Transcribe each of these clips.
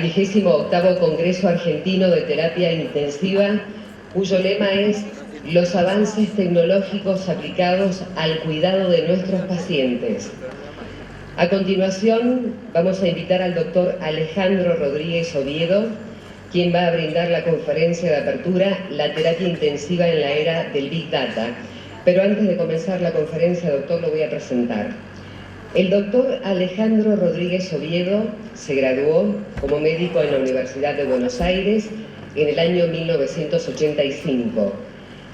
28º Congreso Argentino de Terapia Intensiva, cuyo lema es los avances tecnológicos aplicados al cuidado de nuestros pacientes. A continuación, vamos a invitar al doctor Alejandro Rodríguez Oviedo, quien va a brindar la conferencia de apertura, la terapia intensiva en la era del Big Data. Pero antes de comenzar la conferencia, doctor, lo voy a presentar. El doctor Alejandro Rodríguez Oviedo se graduó como médico en la Universidad de Buenos Aires en el año 1985.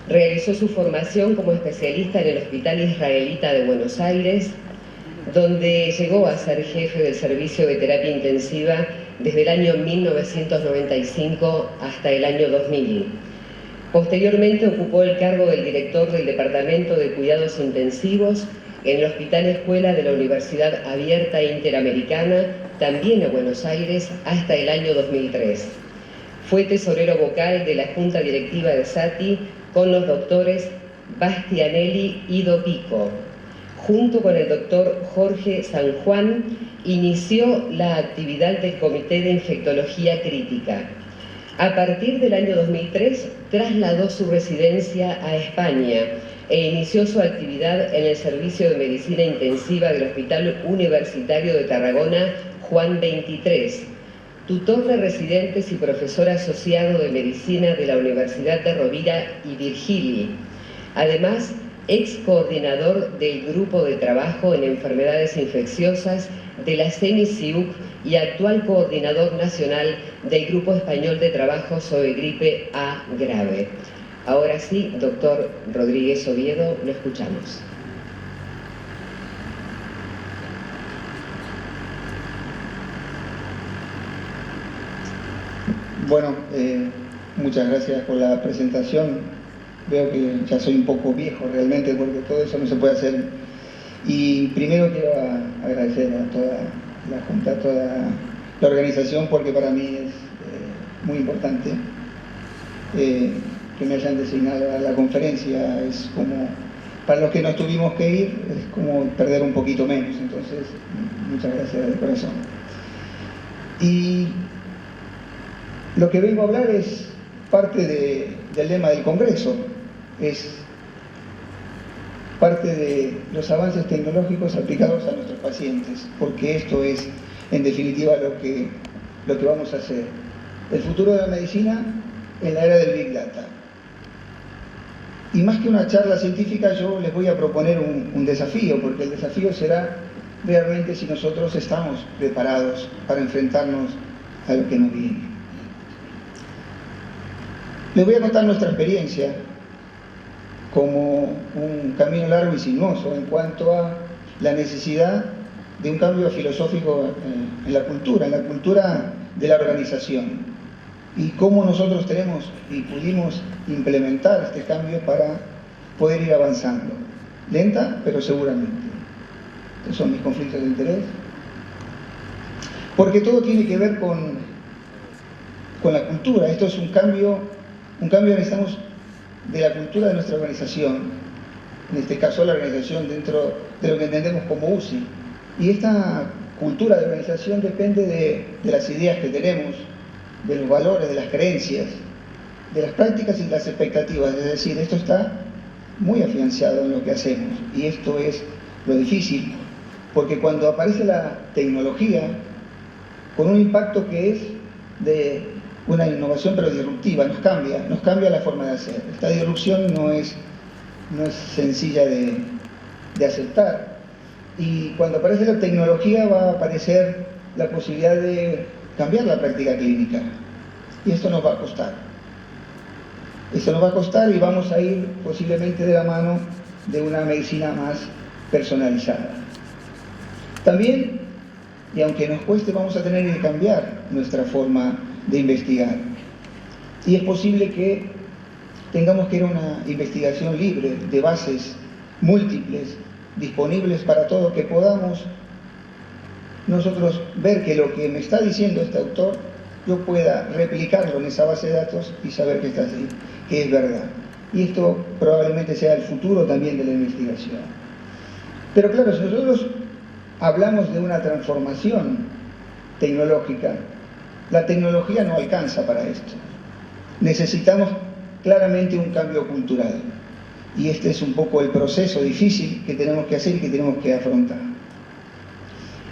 Realizó su formación como especialista en el Hospital Israelita de Buenos Aires, donde llegó a ser jefe del servicio de terapia intensiva desde el año 1995 hasta el año 2000. Posteriormente ocupó el cargo del director del Departamento de Cuidados Intensivos en el Hospital Escuela de la Universidad Abierta Interamericana, también en Buenos Aires, hasta el año 2003. Fue tesorero vocal de la Junta Directiva de SATI con los doctores Bastianelli y Dopico. Junto con el doctor Jorge San Juan, inició la actividad del Comité de Infectología Crítica. A partir del año 2003, trasladó su residencia a España e inició su actividad en el Servicio de Medicina Intensiva del Hospital Universitario de Tarragona, Juan 23, tutor de residentes y profesor asociado de Medicina de la Universidad de Rovira y Virgili. Además, ex coordinador del Grupo de Trabajo en Enfermedades Infecciosas de la CENICIUC y actual coordinador nacional del Grupo Español de Trabajo sobre Gripe A grave. Ahora sí, doctor Rodríguez Oviedo, lo escuchamos. Bueno, muchas gracias por la presentación. Veo que ya soy un poco viejo realmente porque todo eso no se puede hacer. Y primero quiero agradecer a toda la Junta, a toda la organización, porque para mí es muy importante que me hayan designado a la conferencia. Es como, para los que nos tuvimos que ir, es como perder un poquito menos. Entonces, muchas gracias de corazón. Y lo que vengo a hablar es parte del lema del Congreso, es parte de los avances tecnológicos aplicados a nuestros pacientes, porque esto es, en definitiva, lo que vamos a hacer. El futuro de la medicina en la era del Big Data. Y más que una charla científica, yo les voy a proponer un desafío, porque el desafío será realmente si nosotros estamos preparados para enfrentarnos a lo que nos viene. Les voy a contar nuestra experiencia como un camino largo y sinuoso en cuanto a la necesidad de un cambio filosófico en la cultura de la organización, y cómo nosotros tenemos y pudimos implementar este cambio para poder ir avanzando, lenta pero seguramente. Estos son mis conflictos de interés, porque todo tiene que ver con la cultura. Esto es un cambio necesitamos de la cultura de nuestra organización, en este caso la organización dentro de lo que entendemos como UCI. Y esta cultura de organización depende de las ideas que tenemos, de los valores, de las creencias, de las prácticas y de las expectativas. Es decir, esto está muy afianzado en lo que hacemos, y esto es lo difícil, porque cuando aparece la tecnología con un impacto que es de una innovación pero disruptiva, nos cambia la forma de hacer. Esta disrupción no es sencilla de aceptar, y cuando aparece la tecnología va a aparecer la posibilidad de cambiar la práctica clínica, y esto nos va a costar. Esto nos va a costar, y vamos a ir posiblemente de la mano de una medicina más personalizada. También, y aunque nos cueste, vamos a tener que cambiar nuestra forma de investigar. Y es posible que tengamos que ir a una investigación libre, de bases múltiples, disponibles para todos, que podamos nosotros ver que lo que me está diciendo este autor, yo pueda replicarlo en esa base de datos y saber que está así, que es verdad. Y esto probablemente sea el futuro también de la investigación. Pero claro, si nosotros hablamos de una transformación tecnológica, La tecnología no alcanza para esto. Necesitamos claramente un cambio cultural. Y este es un poco el proceso difícil que tenemos que hacer y que tenemos que afrontar.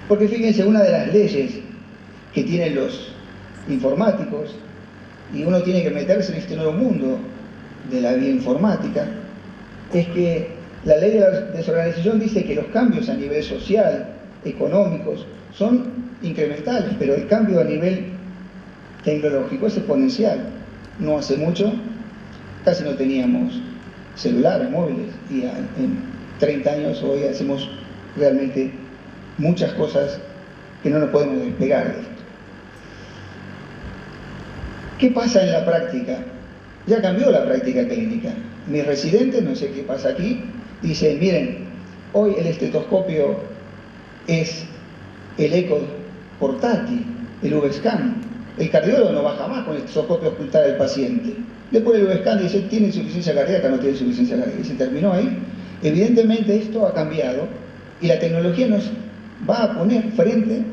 Porque fíjense, una de las leyes que tienen los informáticos, y uno tiene que meterse en este nuevo mundo de la bioinformática, es que la ley de la desorganización dice que los cambios a nivel social, económicos, son incrementales, pero el cambio a nivel tecnológico es exponencial. No hace mucho casi no teníamos celulares, móviles, y en 30 años hoy hacemos realmente muchas cosas que no nos podemos despegar de esto. ¿Qué pasa en la práctica? Ya cambió la práctica clínica. Mis residentes, no sé qué pasa aquí, dicen, miren, hoy el estetoscopio es el eco portátil, el VScan. El cardiólogo no va jamás con el estetoscopio a ocultar al paciente. Después el VScan dice, ¿tiene insuficiencia cardíaca? No tiene insuficiencia cardíaca. Y se terminó ahí. Evidentemente esto ha cambiado y la tecnología nos va a poner frente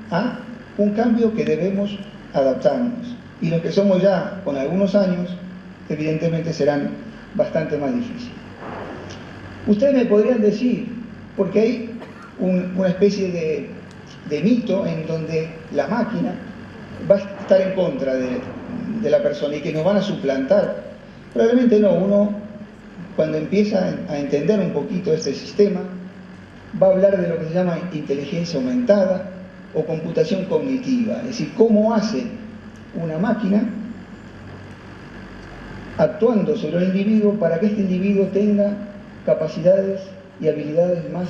a un cambio que debemos adaptarnos. Y los que somos ya con algunos años, evidentemente serán bastante más difíciles. Ustedes me podrían decir, porque hay una especie de mito en donde la máquina va a estar en contra de la persona y que nos van a suplantar. Probablemente no. Uno, cuando empieza a entender un poquito este sistema, va a hablar de lo que se llama inteligencia aumentada o computación cognitiva, es decir, cómo hace una máquina actuando sobre el individuo para que este individuo tenga capacidades y habilidades más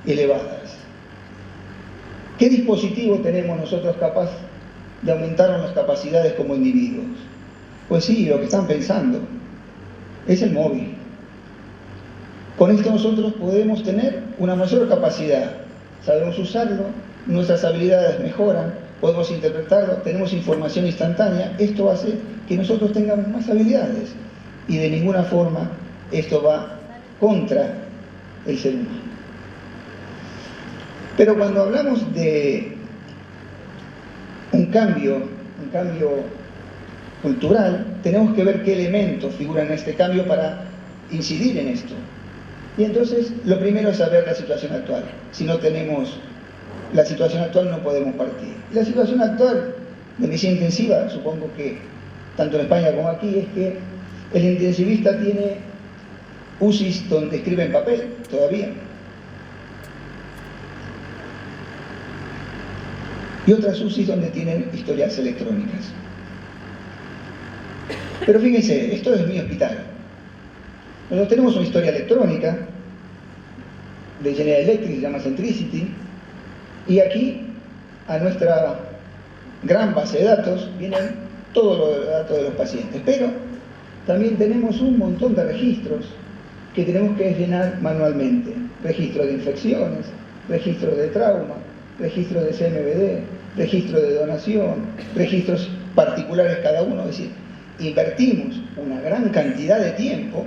elevadas. ¿Qué dispositivo tenemos nosotros capaz de aumentar las capacidades como individuos? Pues sí, lo que están pensando es el móvil. Con esto nosotros podemos tener una mayor capacidad, sabemos usarlo, nuestras habilidades mejoran, podemos interpretarlo, tenemos información instantánea. Esto hace que nosotros tengamos más habilidades y de ninguna forma esto va contra el ser humano. Pero cuando hablamos de un cambio cultural, tenemos que ver qué elementos figuran en este cambio para incidir en esto. Y entonces, lo primero es saber la situación actual. Si no tenemos la situación actual, no podemos partir. La situación actual de medicina intensiva, supongo que tanto en España como aquí, es que el intensivista tiene UCIs donde escribe en papel, todavía. Y otras UCIs donde tienen historias electrónicas. Pero fíjense, esto es mi hospital. Nosotros tenemos una historia electrónica de General Electric, se llama Centricity, y aquí a nuestra gran base de datos vienen todos los datos de los pacientes, pero también tenemos un montón de registros que tenemos que llenar manualmente. Registros de infecciones, registros de trauma, registros de CMVD, registros de donación, registros particulares cada uno. Es decir, invertimos una gran cantidad de tiempo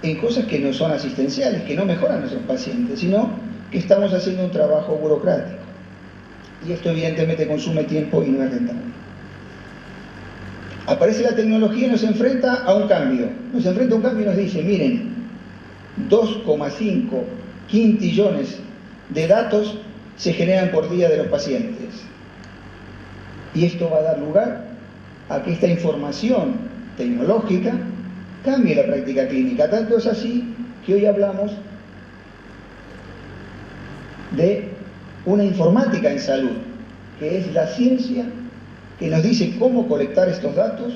en cosas que no son asistenciales, que no mejoran a nuestros pacientes, sino que estamos haciendo un trabajo burocrático. Y esto evidentemente consume tiempo y no es rentable. Aparece la tecnología y nos enfrenta a un cambio. Nos enfrenta a un cambio y nos dice, miren, 2,5 quintillones de datos se generan por día de los pacientes. Y esto va a dar lugar a que esta información tecnológica cambie la práctica clínica. Tanto es así que hoy hablamos de una informática en salud, que es la ciencia que nos dice cómo colectar estos datos,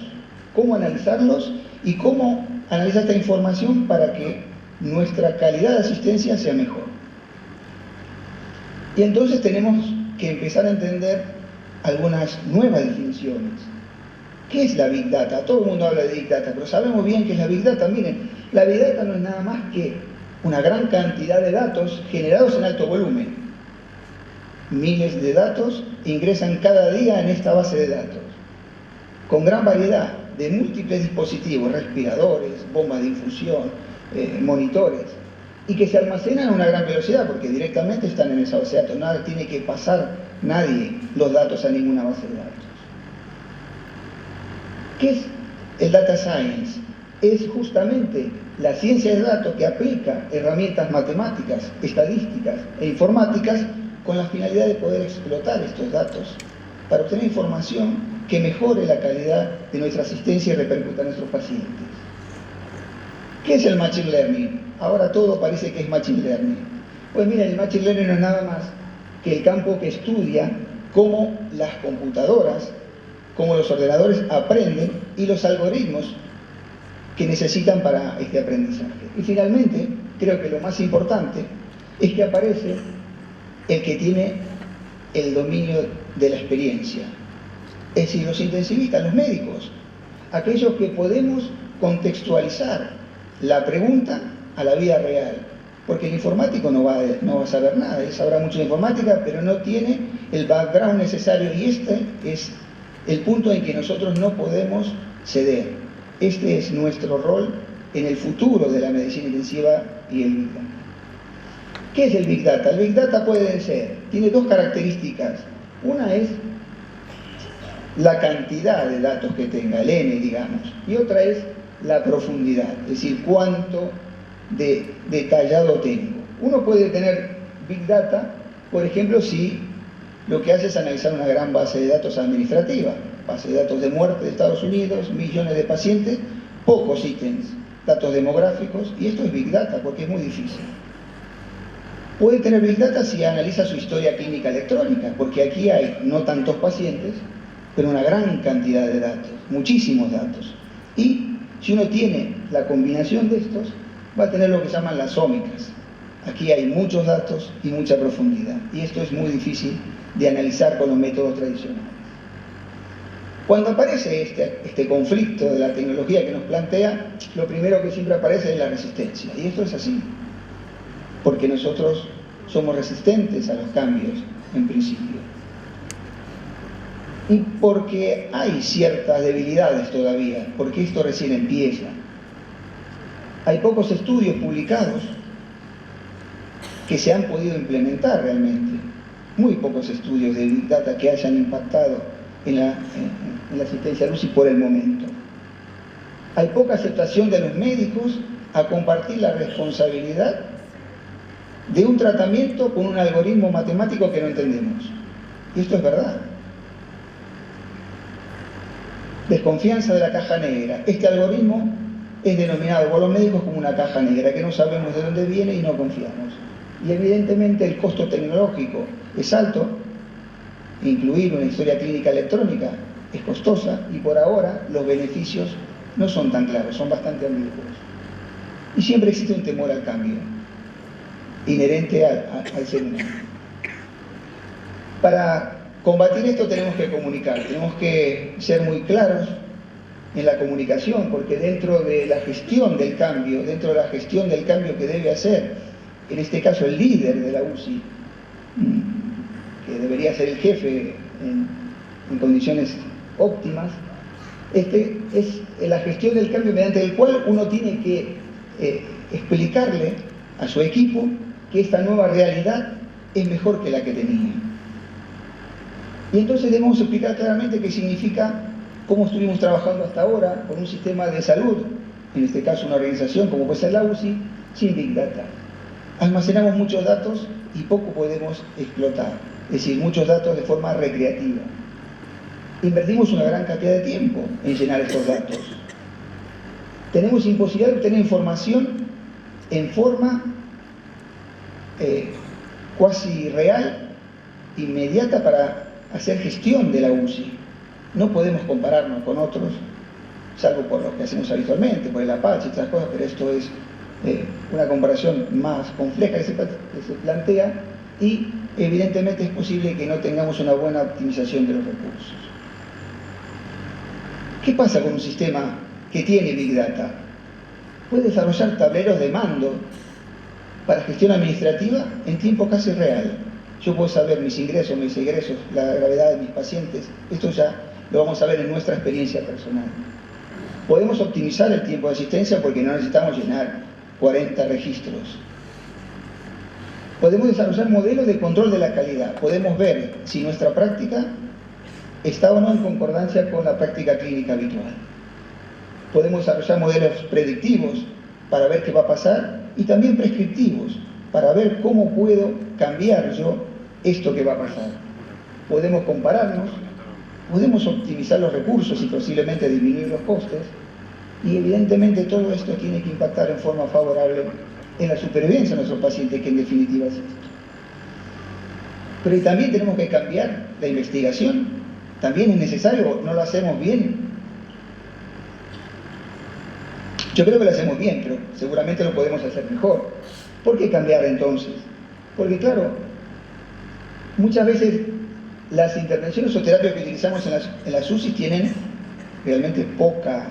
cómo analizarlos y cómo analizar esta información para que nuestra calidad de asistencia sea mejor. Y entonces tenemos que empezar a entender algunas nuevas definiciones. ¿Qué es la Big Data? Todo el mundo habla de Big Data, pero sabemos bien qué es la Big Data. Miren, la Big Data no es nada más que una gran cantidad de datos generados en alto volumen. Miles de datos ingresan cada día en esta base de datos, con gran variedad de múltiples dispositivos, respiradores, bombas de infusión, monitores, y que se almacenan a una gran velocidad porque directamente están en esa base de datos. Nada tiene que pasar nadie los datos a ninguna base de datos. ¿Qué es el Data Science? Es justamente la ciencia de datos que aplica herramientas matemáticas, estadísticas e informáticas con la finalidad de poder explotar estos datos para obtener información que mejore la calidad de nuestra asistencia y repercuta en nuestros pacientes. ¿Qué es el Machine Learning? Ahora todo parece que es Machine Learning. Pues mira, el Machine Learning no es nada más que el campo que estudia cómo las computadoras, cómo los ordenadores aprenden y los algoritmos que necesitan para este aprendizaje. Y finalmente, creo que lo más importante es que aparece el que tiene el dominio de la experiencia. Es decir, los intensivistas, los médicos, aquellos que podemos contextualizar la pregunta a la vida real. Porque el informático no va a saber nada, él sabrá mucho de informática, pero no tiene el background necesario, y este es el punto en que nosotros no podemos ceder. Este es nuestro rol en el futuro de la medicina intensiva y el Big Data. ¿Qué es el Big Data? El Big Data tiene dos características. Una es la cantidad de datos que tenga, el N, digamos, y otra es la profundidad, es decir, cuánto de detallado tengo. Uno puede tener Big Data, por ejemplo, si lo que hace es analizar una gran base de datos administrativa, base de datos de muerte de Estados Unidos, millones de pacientes, pocos ítems, datos demográficos, y esto es Big Data porque es muy difícil. Puede tener Big Data si analiza su historia clínica electrónica, porque aquí hay no tantos pacientes, pero una gran cantidad de datos, muchísimos datos. Y si uno tiene la combinación de estos, va a tener lo que se llaman las ómicas. Aquí hay muchos datos y mucha profundidad, y esto es muy difícil de analizar con los métodos tradicionales. Cuando aparece este conflicto de la tecnología que nos plantea, lo primero que siempre aparece es la resistencia, y esto es así, porque nosotros somos resistentes a los cambios, en principio. Y porque hay ciertas debilidades todavía, porque esto recién empieza. Hay pocos estudios publicados que se han podido implementar realmente. Muy pocos estudios de Big Data que hayan impactado en la asistencia a UCI por el momento. Hay poca aceptación de los médicos a compartir la responsabilidad de un tratamiento con un algoritmo matemático que no entendemos. Y esto es verdad. Desconfianza de la caja negra. Este algoritmo es denominado por los médicos como una caja negra, que no sabemos de dónde viene y no confiamos. Y evidentemente el costo tecnológico es alto, incluir una historia clínica electrónica es costosa, y por ahora los beneficios no son tan claros, son bastante ambiguos. Y siempre existe un temor al cambio, inherente al ser humano. Para combatir esto tenemos que comunicar, tenemos que ser muy claros en la comunicación, porque dentro de la gestión del cambio, que debe hacer, en este caso el líder de la UCI, que debería ser el jefe en condiciones óptimas, es la gestión del cambio mediante el cual uno tiene que explicarle a su equipo que esta nueva realidad es mejor que la que tenía. Y entonces debemos explicar claramente qué significa cómo estuvimos trabajando hasta ahora con un sistema de salud, en este caso una organización como puede ser la UCI, sin Big Data. Almacenamos muchos datos y poco podemos explotar, es decir, muchos datos de forma recreativa. Invertimos una gran cantidad de tiempo en llenar estos datos. Tenemos imposibilidad de obtener información en forma cuasi real, inmediata, para hacer gestión de la UCI. No podemos compararnos con otros, salvo por lo que hacemos habitualmente, por el Apache y otras cosas, pero esto es una comparación más compleja que se plantea, y evidentemente es posible que no tengamos una buena optimización de los recursos. ¿Qué pasa con un sistema que tiene Big Data? Puede desarrollar tableros de mando para gestión administrativa en tiempo casi real. Yo puedo saber mis ingresos, la gravedad de mis pacientes. Esto ya lo vamos a ver en nuestra experiencia personal. Podemos optimizar el tiempo de asistencia porque no necesitamos llenar 40 registros. Podemos desarrollar modelos de control de la calidad. Podemos ver si nuestra práctica está o no en concordancia con la práctica clínica habitual. Podemos desarrollar modelos predictivos para ver qué va a pasar y también prescriptivos para ver cómo puedo cambiar yo esto que va a pasar. Podemos compararnos, podemos optimizar los recursos y posiblemente disminuir los costes, y evidentemente todo esto tiene que impactar en forma favorable en la supervivencia de nuestros pacientes, que en definitiva es esto. Pero también tenemos que cambiar la investigación. También es necesario, no lo hacemos bien. Yo creo que lo hacemos bien, pero seguramente lo podemos hacer mejor. ¿Por qué cambiar entonces? Porque claro, muchas veces las intervenciones o terapias que utilizamos en las UCI tienen realmente poca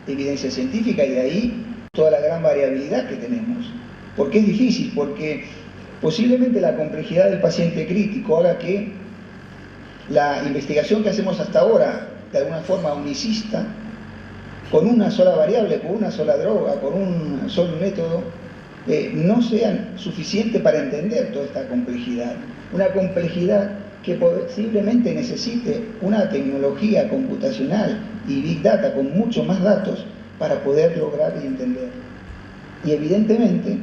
evidencia científica, y de ahí toda la gran variabilidad que tenemos. ¿Por qué es difícil? Porque posiblemente la complejidad del paciente crítico haga que la investigación que hacemos hasta ahora, de alguna forma unicista, con una sola variable, con una sola droga, con un solo método, no sean suficientes para entender toda esta complejidad. Una complejidad que posiblemente necesite una tecnología computacional y Big Data con mucho más datos para poder lograr y entender. Y evidentemente,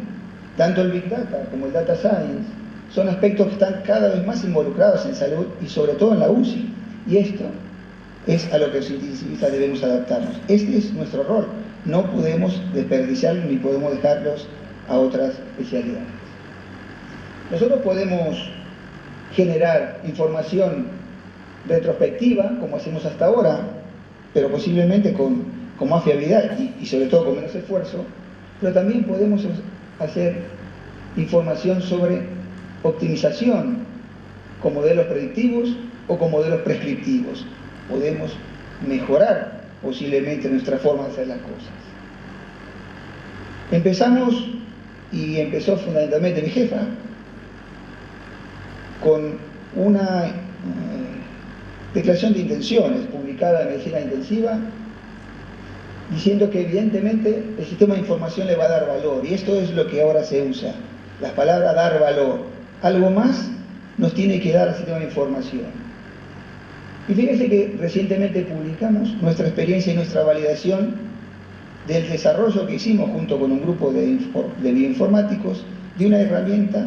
tanto el Big Data como el Data Science son aspectos que están cada vez más involucrados en salud y sobre todo en la UCI. Y esto es a lo que los intensivistas debemos adaptarnos. Este es nuestro rol. No podemos desperdiciarlo ni podemos dejarlos a otras especialidades. Nosotros podemos generar información retrospectiva, como hacemos hasta ahora, pero posiblemente con más fiabilidad y sobre todo con menos esfuerzo, pero también podemos hacer información sobre optimización con modelos predictivos o con modelos prescriptivos. Podemos mejorar posiblemente nuestra forma de hacer las cosas. Empezamos, y empezó fundamentalmente mi jefa, con una declaración de intenciones publicada en Medicina Intensiva, diciendo que evidentemente el sistema de información le va a dar valor, y esto es lo que ahora se usa, la palabra dar valor. Algo más nos tiene que dar el sistema de información. Y fíjense que recientemente publicamos nuestra experiencia y nuestra validación del desarrollo que hicimos junto con un grupo de bioinformáticos de una herramienta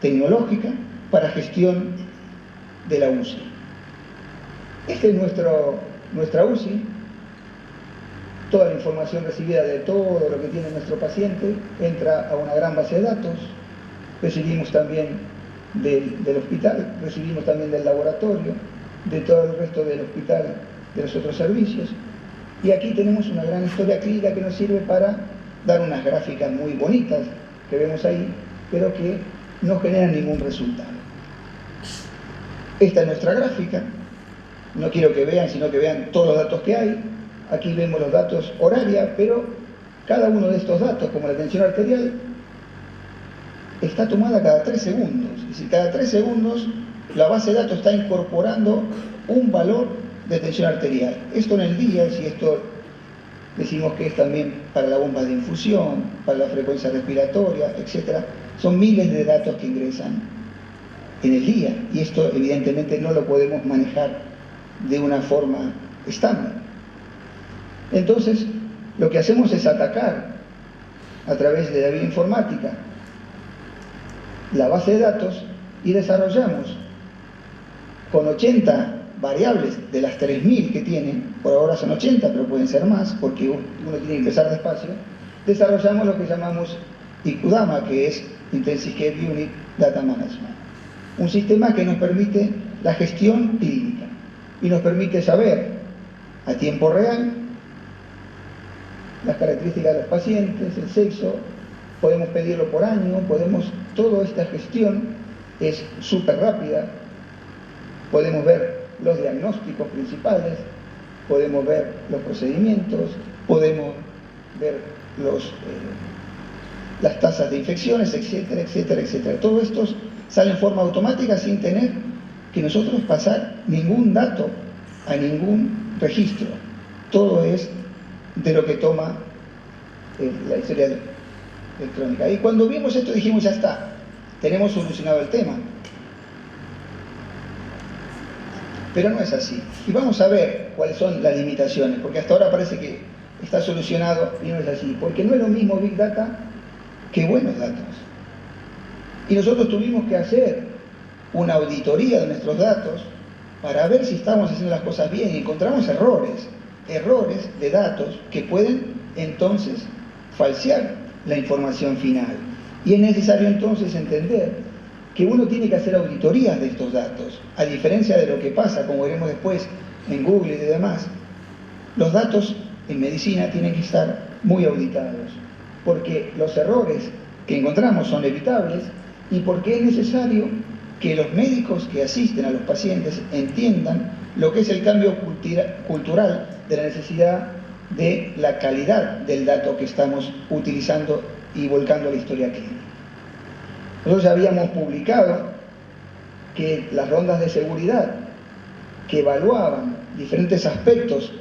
tecnológica para gestión de la UCI. Esta es nuestra UCI. Toda la información recibida de todo lo que tiene nuestro paciente entra a una gran base de datos. Recibimos también del hospital, recibimos también del laboratorio, de todo el resto del hospital, de los otros servicios. Y aquí tenemos una gran historia clínica que nos sirve para dar unas gráficas muy bonitas que vemos ahí, pero que no generan ningún resultado. Esta es nuestra gráfica. No quiero que vean, sino que vean todos los datos que hay. Aquí vemos los datos horaria, pero cada uno de estos datos, como la tensión arterial, está tomada cada 3 segundos. Es decir, cada 3 segundos la base de datos está incorporando un valor de tensión arterial. Esto en el día, si esto decimos que es también para la bomba de infusión, para la frecuencia respiratoria, etc. Son miles de datos que ingresan en el día, y esto evidentemente no lo podemos manejar de una forma estándar. Entonces, lo que hacemos es atacar a través de la bioinformática la base de datos y desarrollamos con 80 variables de las 3000 que tienen, por ahora son 80, pero pueden ser más porque uno tiene que empezar despacio. Desarrollamos lo que llamamos IQDAMA, que es Intensive Care Unit Data Management, un sistema que nos permite la gestión clínica y nos permite saber a tiempo real las características de los pacientes, el sexo, podemos pedirlo por año, toda esta gestión es súper rápida, podemos ver los diagnósticos principales, podemos ver los procedimientos, podemos ver las tasas de infecciones, etcétera, etcétera, etcétera. Todo esto sale en forma automática sin tener que nosotros pasar ningún dato a ningún registro. Todo es de lo que toma la historia electrónica. Y cuando vimos esto dijimos, ya está, tenemos solucionado el tema. pero no es así. Y vamos a ver cuáles son las limitaciones, porque hasta ahora parece que está solucionado y no es así, porque no es lo mismo Big Data que buenos datos. Y nosotros tuvimos que hacer una auditoría de nuestros datos para ver si estamos haciendo las cosas bien y encontramos errores de datos que pueden entonces falsear la información final. Y es necesario entonces entender que uno tiene que hacer auditorías de estos datos, a diferencia de lo que pasa, como veremos después, en Google y demás. Los datos en medicina tienen que estar muy auditados, porque los errores que encontramos son evitables y porque es necesario que los médicos que asisten a los pacientes entiendan lo que es el cambio cultural de la necesidad de la calidad del dato que estamos utilizando y volcando a la historia clínica. Nosotros ya habíamos publicado que las rondas de seguridad que evaluaban diferentes aspectos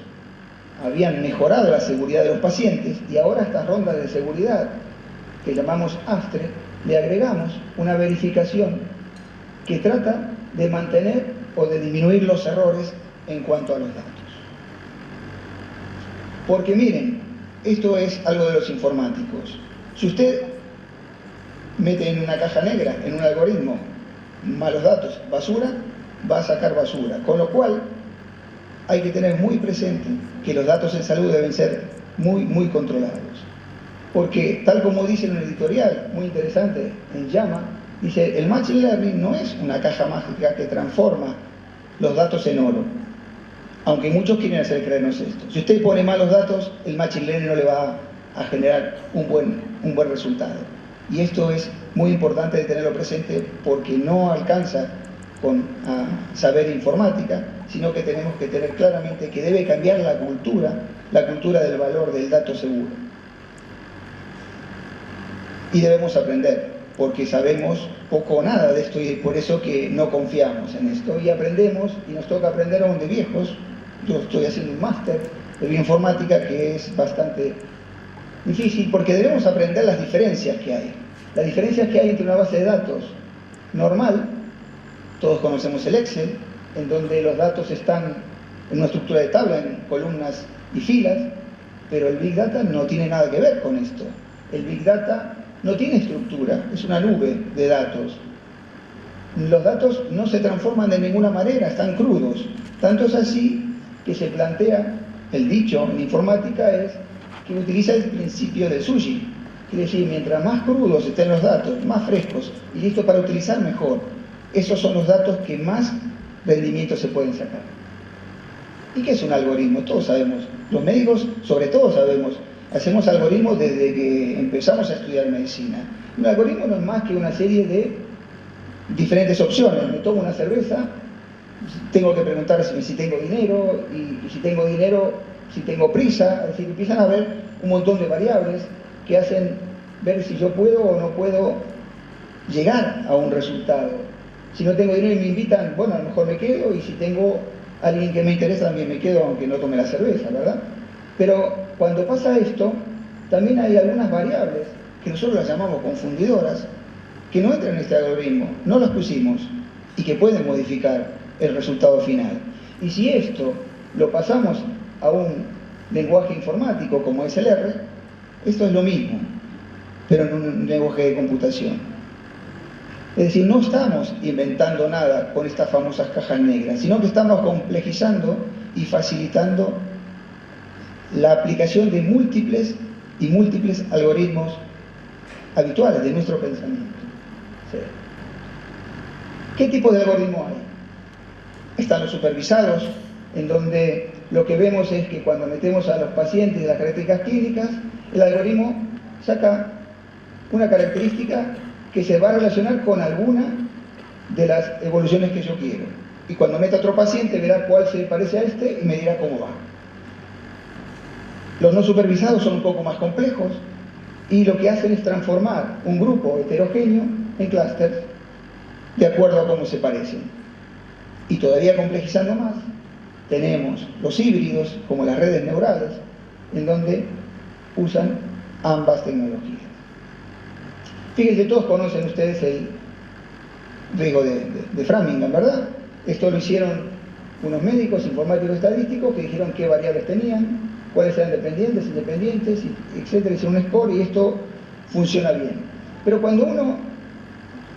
habían mejorado la seguridad de los pacientes, y ahora a estas rondas de seguridad, que llamamos ASTRE, le agregamos una verificación que trata de mantener o de disminuir los errores en cuanto a los datos. Porque miren, esto es algo de los informáticos. Si usted mete en una caja negra, en un algoritmo, malos datos, basura, va a sacar basura. Con lo cual, hay que tener muy presente que los datos en salud deben ser muy controlados. Porque, tal como dice en un editorial muy interesante en JAMA, dice, el Machine Learning no es una caja mágica que transforma los datos en oro. Aunque muchos quieren hacer creernos esto. Si usted pone malos datos, el Machine Learning no le va a generar un buen resultado. Y esto es muy importante de tenerlo presente, porque no alcanza con saber informática, sino que tenemos que tener claramente que debe cambiar la cultura del valor del dato seguro. Y debemos aprender, porque sabemos poco o nada de esto, y es por eso que no confiamos en esto. Y aprendemos, y nos toca aprender aún de viejos. Yo estoy haciendo un máster de bioinformática que es bastante difícil, porque debemos aprender las diferencias que hay. Las diferencias que hay entre una base de datos normal, todos conocemos el Excel, en donde los datos están en una estructura de tabla, en columnas y filas, pero el Big Data no tiene nada que ver con esto. El Big Data no tiene estructura, es una nube de datos. Los datos no se transforman de ninguna manera, están crudos. Tanto es así que se plantea, el dicho en informática es que utiliza el principio del sushi. Quiere decir, mientras más crudos estén los datos, más frescos y listos para utilizar, mejor. Esos son los datos que más rendimiento se pueden sacar. ¿Y qué es un algoritmo? Todos sabemos. Los médicos, sobre todo, sabemos. Hacemos algoritmos desde que empezamos a estudiar medicina. Un algoritmo no es más que una serie de diferentes opciones. Me tomo una cerveza, tengo que preguntar si tengo dinero, y si tengo dinero, si tengo prisa. Es decir, empiezan a haber un montón de variables que hacen ver si yo puedo o no puedo llegar a un resultado. Si no tengo dinero y me invitan, bueno, a lo mejor me quedo, y si tengo a alguien que me interesa también me quedo, aunque no tome la cerveza, ¿verdad? Pero cuando pasa esto, también hay algunas variables que nosotros las llamamos confundidoras, que no entran en este algoritmo, no las pusimos, y que pueden modificar el resultado final. Y si esto lo pasamos a un lenguaje informático como es el R, esto es lo mismo, pero en un lenguaje de computación. Es decir, no estamos inventando nada con estas famosas cajas negras, sino que estamos complejizando y facilitando la aplicación de múltiples algoritmos habituales de nuestro pensamiento. ¿Sí? ¿Qué tipo de algoritmo hay? Están los supervisados, en donde lo que vemos es que cuando metemos a los pacientes las características clínicas, el algoritmo saca una característica que se va a relacionar con alguna de las evoluciones que yo quiero. Y cuando meta a otro paciente verá cuál se parece a este y me dirá cómo va. Los no supervisados son un poco más complejos y lo que hacen es transformar un grupo heterogéneo en clústeres de acuerdo a cómo se parecen. Y todavía complejizando más, tenemos los híbridos, como las redes neurales, en donde usan ambas tecnologías. Fíjense, todos conocen ustedes el riesgo de Framingham, ¿verdad? Esto lo hicieron unos médicos, informáticos, estadísticos que dijeron qué variables tenían, cuáles eran dependientes, independientes, etcétera, hicieron un score y esto funciona bien. Pero cuando uno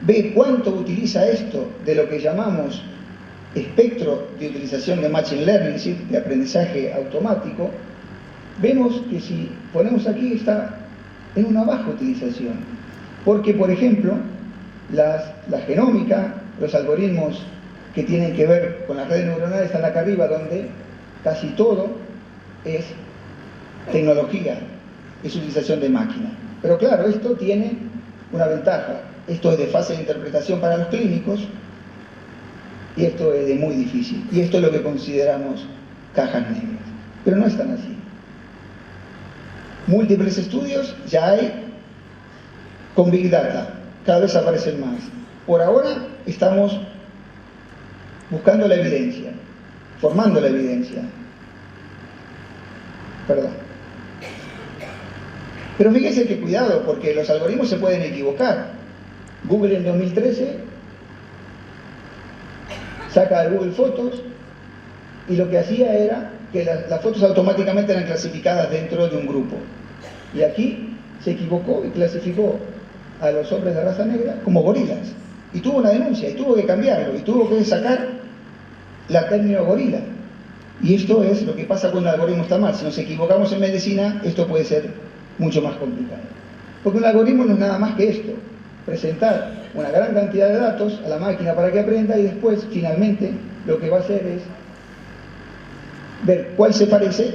ve cuánto utiliza esto de lo que llamamos espectro de utilización de Machine Learning, es decir, de aprendizaje automático, vemos que si ponemos aquí está en una baja utilización. Porque, por ejemplo, la genómica, los algoritmos que tienen que ver con las redes neuronales están acá arriba, donde casi todo es tecnología, es utilización de máquina. Pero claro, esto tiene una ventaja. Esto es de fácil interpretación para los clínicos y esto es de muy difícil. Y esto es lo que consideramos cajas negras. Pero no es tan así. Múltiples estudios ya hay con Big Data. Cada vez aparecen más. Por ahora estamos buscando la evidencia, formando la evidencia. Perdón. Pero fíjense que cuidado, porque los algoritmos se pueden equivocar. Google en 2013 saca el Google Fotos y lo que hacía era que las fotos automáticamente eran clasificadas dentro de un grupo. Y aquí se equivocó y clasificó a los hombres de raza negra como gorilas. Y tuvo una denuncia, y tuvo que cambiarlo, y tuvo que sacar la término gorila. Y esto es lo que pasa cuando el algoritmo está mal. Si nos equivocamos en medicina, esto puede ser mucho más complicado. Porque un algoritmo no es nada más que esto: presentar una gran cantidad de datos a la máquina para que aprenda y después, finalmente, lo que va a hacer es ver cuál se parece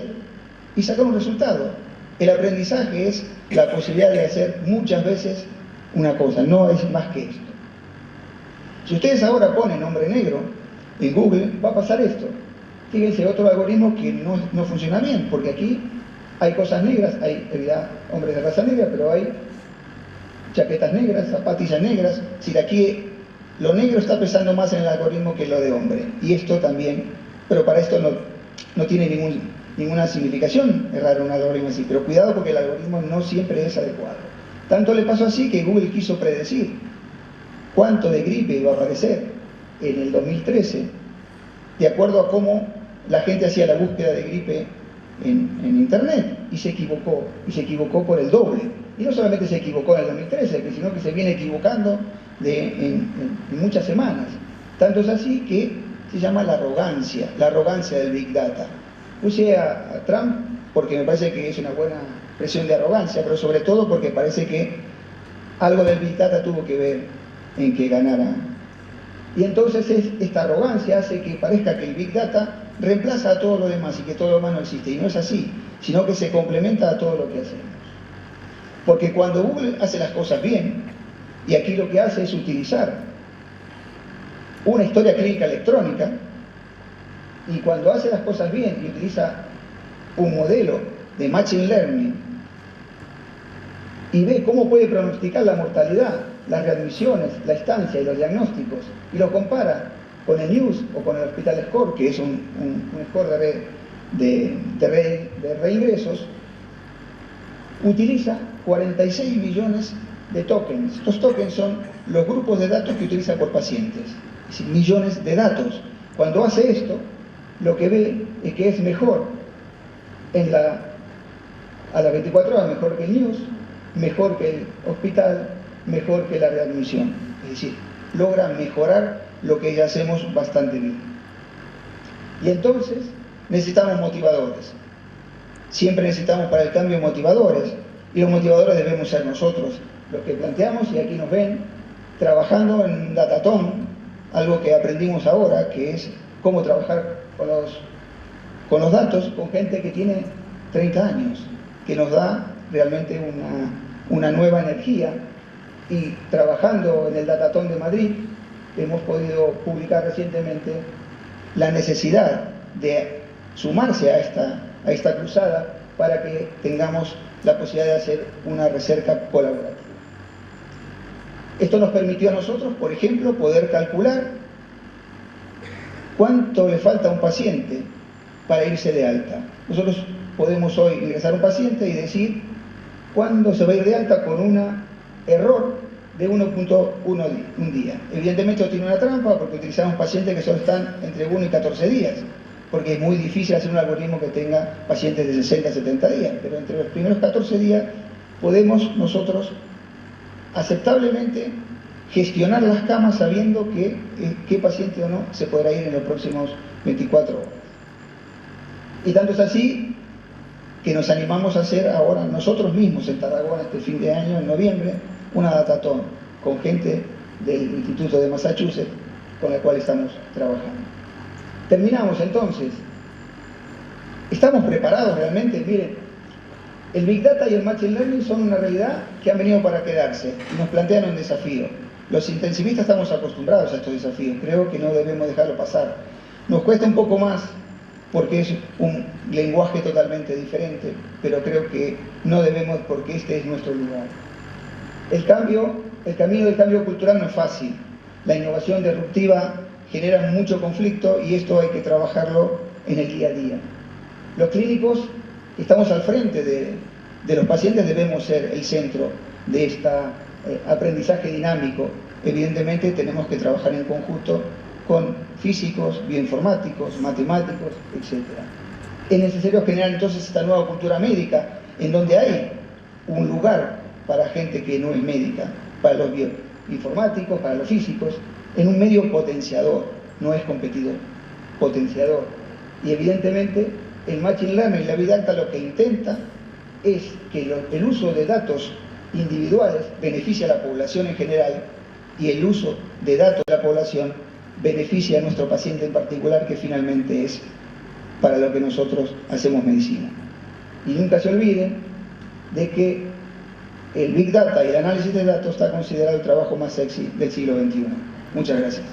y sacar un resultado. El aprendizaje es la posibilidad de hacer muchas veces una cosa, no es más que esto. Si ustedes ahora ponen hombre negro en Google, va a pasar esto. Fíjense, otro algoritmo que no funciona bien, porque aquí hay cosas negras, hay hombres de raza negra, pero hay chaquetas negras, zapatillas negras. Es decir, aquí lo negro está pesando más en el algoritmo que lo de hombre. Y esto también, pero para esto no tiene ninguna significación errar un algoritmo así. Pero cuidado, porque el algoritmo no siempre es adecuado. Tanto le pasó así que Google quiso predecir cuánto de gripe iba a aparecer en el 2013, de acuerdo a cómo la gente hacía la búsqueda de gripe en Internet, y se equivocó por el doble. Y no solamente se equivocó en el 2013, sino que se viene equivocando en muchas semanas. Tanto es así que se llama la arrogancia del Big Data. Puse a Trump porque me parece que es una buena expresión de arrogancia, pero sobre todo porque parece que algo del Big Data tuvo que ver en que ganara. Y entonces esta arrogancia hace que parezca que el Big Data reemplaza a todo lo demás y que todo lo demás no existe. Y no es así, sino que se complementa a todo lo que hacemos. Porque cuando Google hace las cosas bien, y aquí lo que hace es utilizar una historia clínica electrónica, y cuando hace las cosas bien y utiliza un modelo de Machine Learning y ve cómo puede pronosticar la mortalidad, las readmisiones, la estancia y los diagnósticos, y lo compara con el NIUS o con el Hospital Score, que es un score de reingresos, utiliza 46 millones de tokens. Estos tokens son los grupos de datos que utiliza por pacientes, es decir, millones de datos. Cuando hace esto, lo que ve es que es mejor a las 24 horas, mejor que el NIUS, mejor que el hospital, mejor que la readmisión. Es decir, logra mejorar lo que ya hacemos bastante bien. Y entonces necesitamos motivadores. Siempre necesitamos para el cambio motivadores, y los motivadores debemos ser nosotros los que planteamos, y aquí nos ven trabajando en Datathon, algo que aprendimos ahora, que es cómo trabajar con los datos, con gente que tiene 30 años, que nos da realmente una nueva energía. Y trabajando en el Datathon de Madrid, hemos podido publicar recientemente la necesidad de sumarse a esta cruzada para que tengamos la posibilidad de hacer una recerca colaborativa. Esto nos permitió a nosotros, por ejemplo, poder calcular cuánto le falta a un paciente para irse de alta. Nosotros podemos hoy ingresar a un paciente y decir cuándo se va a ir de alta con un error de 1.1 día. Evidentemente esto tiene una trampa porque utilizamos pacientes que solo están entre 1 y 14 días, porque es muy difícil hacer un algoritmo que tenga pacientes de 60 a 70 días, pero entre los primeros 14 días podemos nosotros aceptablemente gestionar las camas sabiendo que qué paciente o no se podrá ir en los próximos 24 horas. Y tanto es así que nos animamos a hacer ahora nosotros mismos en Tarragona este fin de año, en noviembre, una datatón con gente del Instituto de Massachusetts con la cual estamos trabajando. Terminamos entonces. ¿Estamos preparados realmente? Miren, el Big Data y el Machine Learning son una realidad que han venido para quedarse y nos plantean un desafío. Los intensivistas estamos acostumbrados a estos desafíos, creo que no debemos dejarlo pasar. Nos cuesta un poco más porque es un lenguaje totalmente diferente, pero creo que no debemos porque este es nuestro lugar. El camino del cambio cultural no es fácil. La innovación disruptiva genera mucho conflicto y esto hay que trabajarlo en el día a día. Los clínicos que estamos al frente de los pacientes debemos ser el centro de este aprendizaje dinámico. Evidentemente tenemos que trabajar en conjunto con físicos, bioinformáticos, matemáticos, etc. Es necesario generar entonces esta nueva cultura médica en donde hay un lugar para gente que no es médica, para los bioinformáticos, para los físicos, en un medio potenciador, no es competidor, potenciador. Y evidentemente el Machine Learning y la Big Data lo que intenta es que el uso de datos individuales beneficie a la población en general y el uso de datos de la población beneficia a nuestro paciente en particular, que finalmente es para lo que nosotros hacemos medicina. Y nunca se olviden de que el Big Data y el análisis de datos está considerado el trabajo más sexy del siglo XXI. Muchas gracias.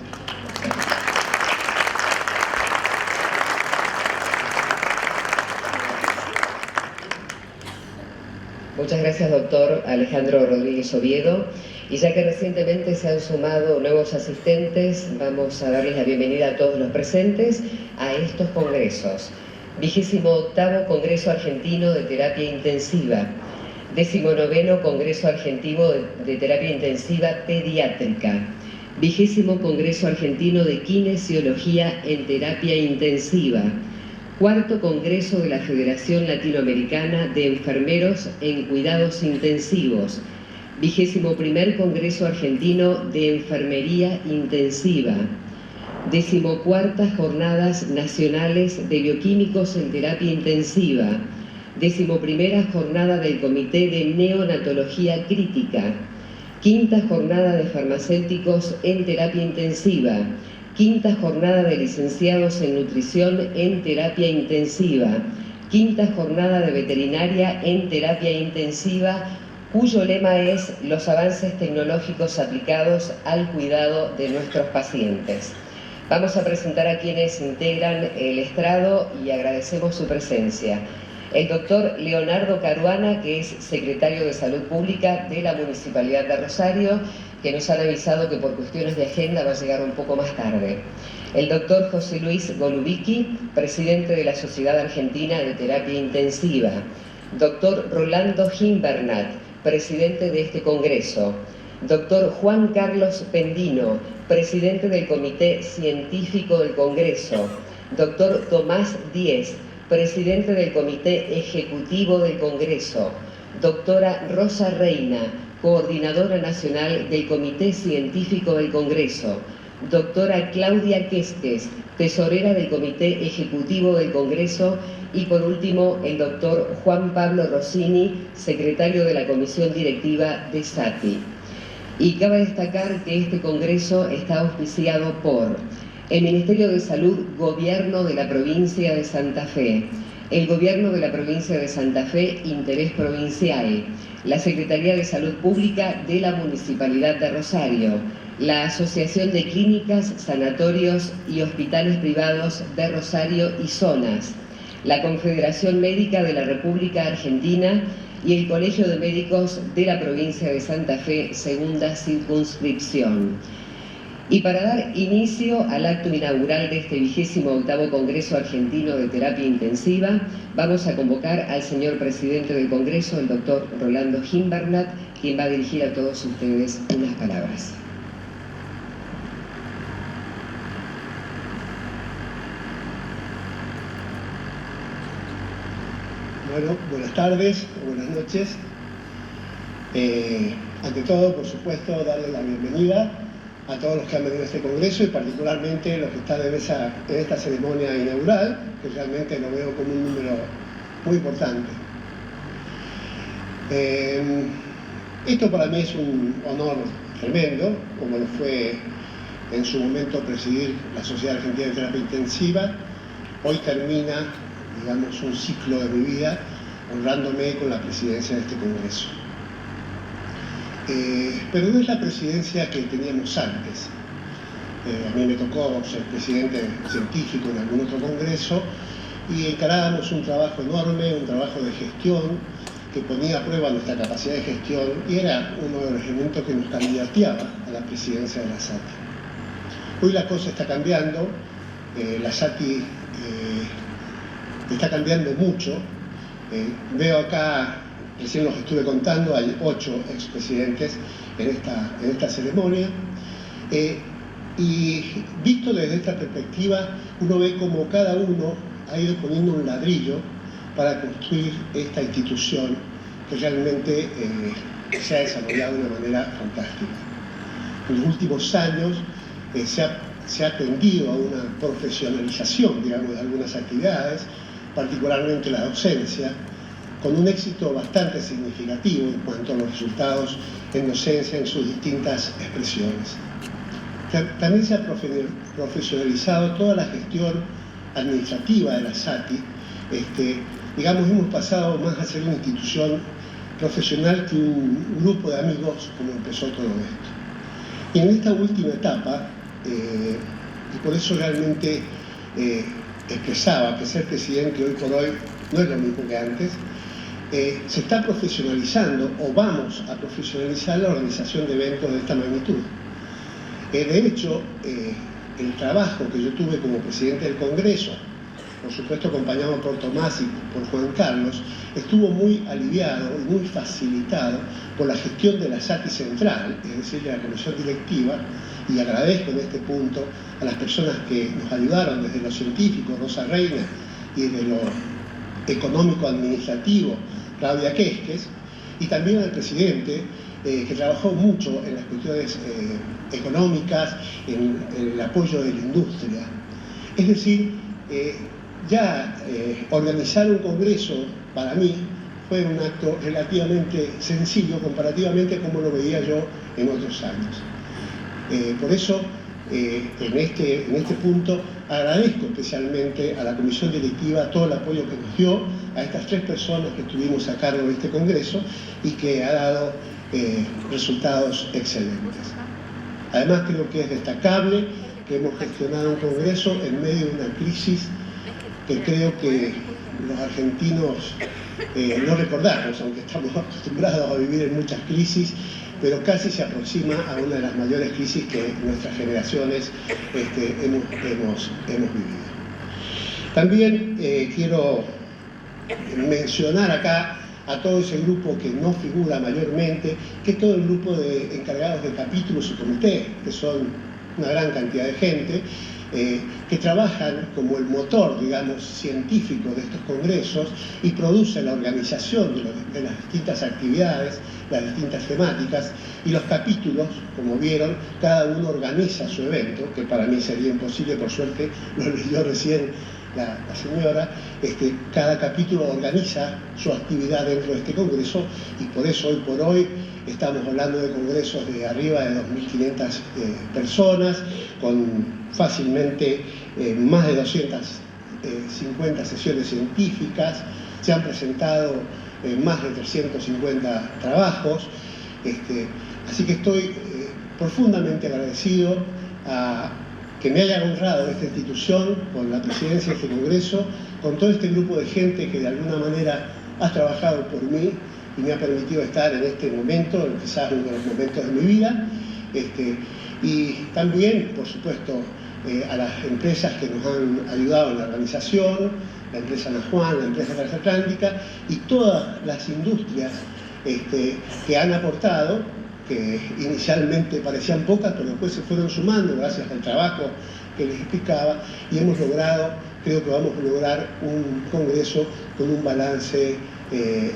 Muchas gracias, doctor Alejandro Rodríguez Oviedo. Y ya que recientemente se han sumado nuevos asistentes, vamos a darles la bienvenida a todos los presentes a estos congresos. 28º Congreso Argentino de Terapia Intensiva, 19º Congreso Argentino de Terapia Intensiva Pediátrica, 20º Congreso Argentino de Kinesiología en Terapia Intensiva, 4º Congreso de la Federación Latinoamericana de Enfermeros en Cuidados Intensivos, 21º Congreso Argentino de Enfermería Intensiva, 14ª Jornadas Nacionales de Bioquímicos en Terapia Intensiva, 11ª Jornada del Comité de Neonatología Crítica, 5ª Jornada de Farmacéuticos en Terapia Intensiva, 5ª Jornada de Licenciados en Nutrición en Terapia Intensiva, 5ª Jornada de Veterinaria en Terapia Intensiva, cuyo lema es los avances tecnológicos aplicados al cuidado de nuestros pacientes. Vamos a presentar a quienes integran el estrado y agradecemos su presencia. El doctor Leonardo Caruana, que es secretario de Salud Pública de la Municipalidad de Rosario, que nos han avisado que por cuestiones de agenda va a llegar un poco más tarde. El doctor José Luis Golubicki, presidente de la Sociedad Argentina de Terapia Intensiva. Doctor Rolando Gimbernat, presidente de este congreso. Doctor Juan Carlos Pendino, presidente del Comité Científico del Congreso. Doctor Tomás Díez, presidente del Comité Ejecutivo del Congreso. Doctora Rosa Reina, coordinadora nacional del Comité Científico del Congreso. Doctora Claudia Quesques, tesorera del Comité Ejecutivo del Congreso. Y por último, el doctor Juan Pablo Rossini, secretario de la Comisión Directiva de SATI. Y cabe destacar que este congreso está auspiciado por el Ministerio de Salud, Gobierno de la Provincia de Santa Fe, el Gobierno de la Provincia de Santa Fe, Interés Provincial, la Secretaría de Salud Pública de la Municipalidad de Rosario, la Asociación de Clínicas, Sanatorios y Hospitales Privados de Rosario y Zonas, la Confederación Médica de la República Argentina y el Colegio de Médicos de la Provincia de Santa Fe, Segunda Circunscripción. Y para dar inicio al acto inaugural de este 28º Congreso Argentino de Terapia Intensiva, vamos a convocar al señor Presidente del Congreso, el doctor Rolando Gimbernat, quien va a dirigir a todos ustedes unas palabras. Bueno, buenas tardes, buenas noches. Ante todo, por supuesto, darle la bienvenida a todos los que han venido a este congreso y particularmente los que están en esta ceremonia inaugural, que realmente lo veo como un número muy importante. Esto para mí es un honor tremendo, como lo fue en su momento presidir la Sociedad Argentina de Terapia Intensiva. Hoy termina, digamos, un ciclo de mi vida honrándome con la presidencia de este congreso. Pero no es la presidencia que teníamos antes. A mí me tocó ser presidente científico en algún otro congreso y encarábamos un trabajo enorme, un trabajo de gestión que ponía a prueba nuestra capacidad de gestión y era uno de los elementos que nos candidateaba a la presidencia de la SATI. Hoy la cosa está cambiando, la SATI está cambiando mucho. Veo acá, recién los estuve contando, hay 8 expresidentes en esta ceremonia. Y visto desde esta perspectiva, uno ve como cada uno ha ido poniendo un ladrillo para construir esta institución que realmente se ha desarrollado de una manera fantástica. En los últimos años se ha tendido a una profesionalización, digamos, de algunas actividades, particularmente la docencia, con un éxito bastante significativo en cuanto a los resultados en docencia en sus distintas expresiones. También se ha profesionalizado toda la gestión administrativa de la SATI. Digamos, hemos pasado más a ser una institución profesional que un grupo de amigos como empezó todo esto. Y en esta última etapa, y por eso realmente expresaba que ser presidente hoy por hoy no es lo mismo que antes, se está profesionalizando o vamos a profesionalizar la organización de eventos de esta magnitud. De hecho, el trabajo que yo tuve como presidente del Congreso, por supuesto acompañado por Tomás y por Juan Carlos, estuvo muy aliviado y muy facilitado por la gestión de la SATI central, es decir, de la comisión directiva, y agradezco en este punto a las personas que nos ayudaron desde lo científico, Rosa Reina, y desde lo económico-administrativo, Claudia Quesques, y también al presidente, que trabajó mucho en las cuestiones económicas, en el apoyo de la industria. Es decir, organizar un congreso para mí fue un acto relativamente sencillo comparativamente a como lo veía yo en otros años. Por eso, en este punto, agradezco especialmente a la comisión directiva todo el apoyo que nos dio, a estas 3 personas que estuvimos a cargo de este congreso y que ha dado resultados excelentes. Además, creo que es destacable que hemos gestionado un congreso en medio de una crisis que creo que los argentinos no recordamos, aunque estamos acostumbrados a vivir en muchas crisis, pero casi se aproxima a una de las mayores crisis que nuestras generaciones hemos vivido. También quiero mencionar acá a todo ese grupo que no figura mayormente, que es todo el grupo de encargados de capítulos y comités, que son una gran cantidad de gente, que trabajan como el motor, digamos, científico de estos congresos y producen la organización de las distintas actividades, las distintas temáticas, y los capítulos, como vieron, cada uno organiza su evento, que para mí sería imposible, por suerte lo leyó recién la señora. Cada capítulo organiza su actividad dentro de este congreso y por eso hoy por hoy estamos hablando de congresos de arriba de 2.500 personas, con fácilmente más de 250 sesiones científicas. Se han presentado más de 350 trabajos, así que estoy profundamente agradecido a que me haya honrado esta institución con la presidencia de este congreso, con todo este grupo de gente que de alguna manera ha trabajado por mí y me ha permitido estar en este momento, quizás uno de los momentos de mi vida, Y también, por supuesto, a las empresas que nos han ayudado en la organización, la empresa Najuan, la empresa Transatlántica y todas las industrias que han aportado, que inicialmente parecían pocas, pero después se fueron sumando gracias al trabajo que les explicaba, y hemos logrado, creo que vamos a lograr un congreso con un balance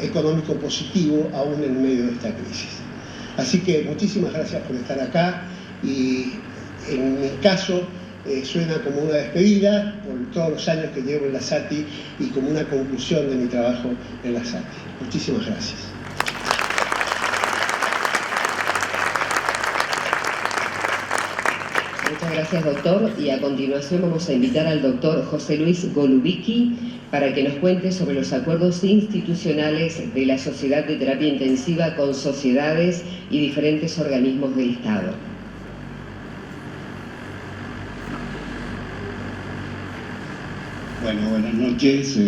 económico positivo aún en medio de esta crisis. Así que muchísimas gracias por estar acá, y en mi caso suena como una despedida por todos los años que llevo en la SATI y como una conclusión de mi trabajo en la SATI. Muchísimas gracias. Muchas gracias, doctor. Y a continuación vamos a invitar al doctor José Luis Golubicki para que nos cuente sobre los acuerdos institucionales de la Sociedad de Terapia Intensiva con sociedades y diferentes organismos del Estado. Bueno, buenas noches,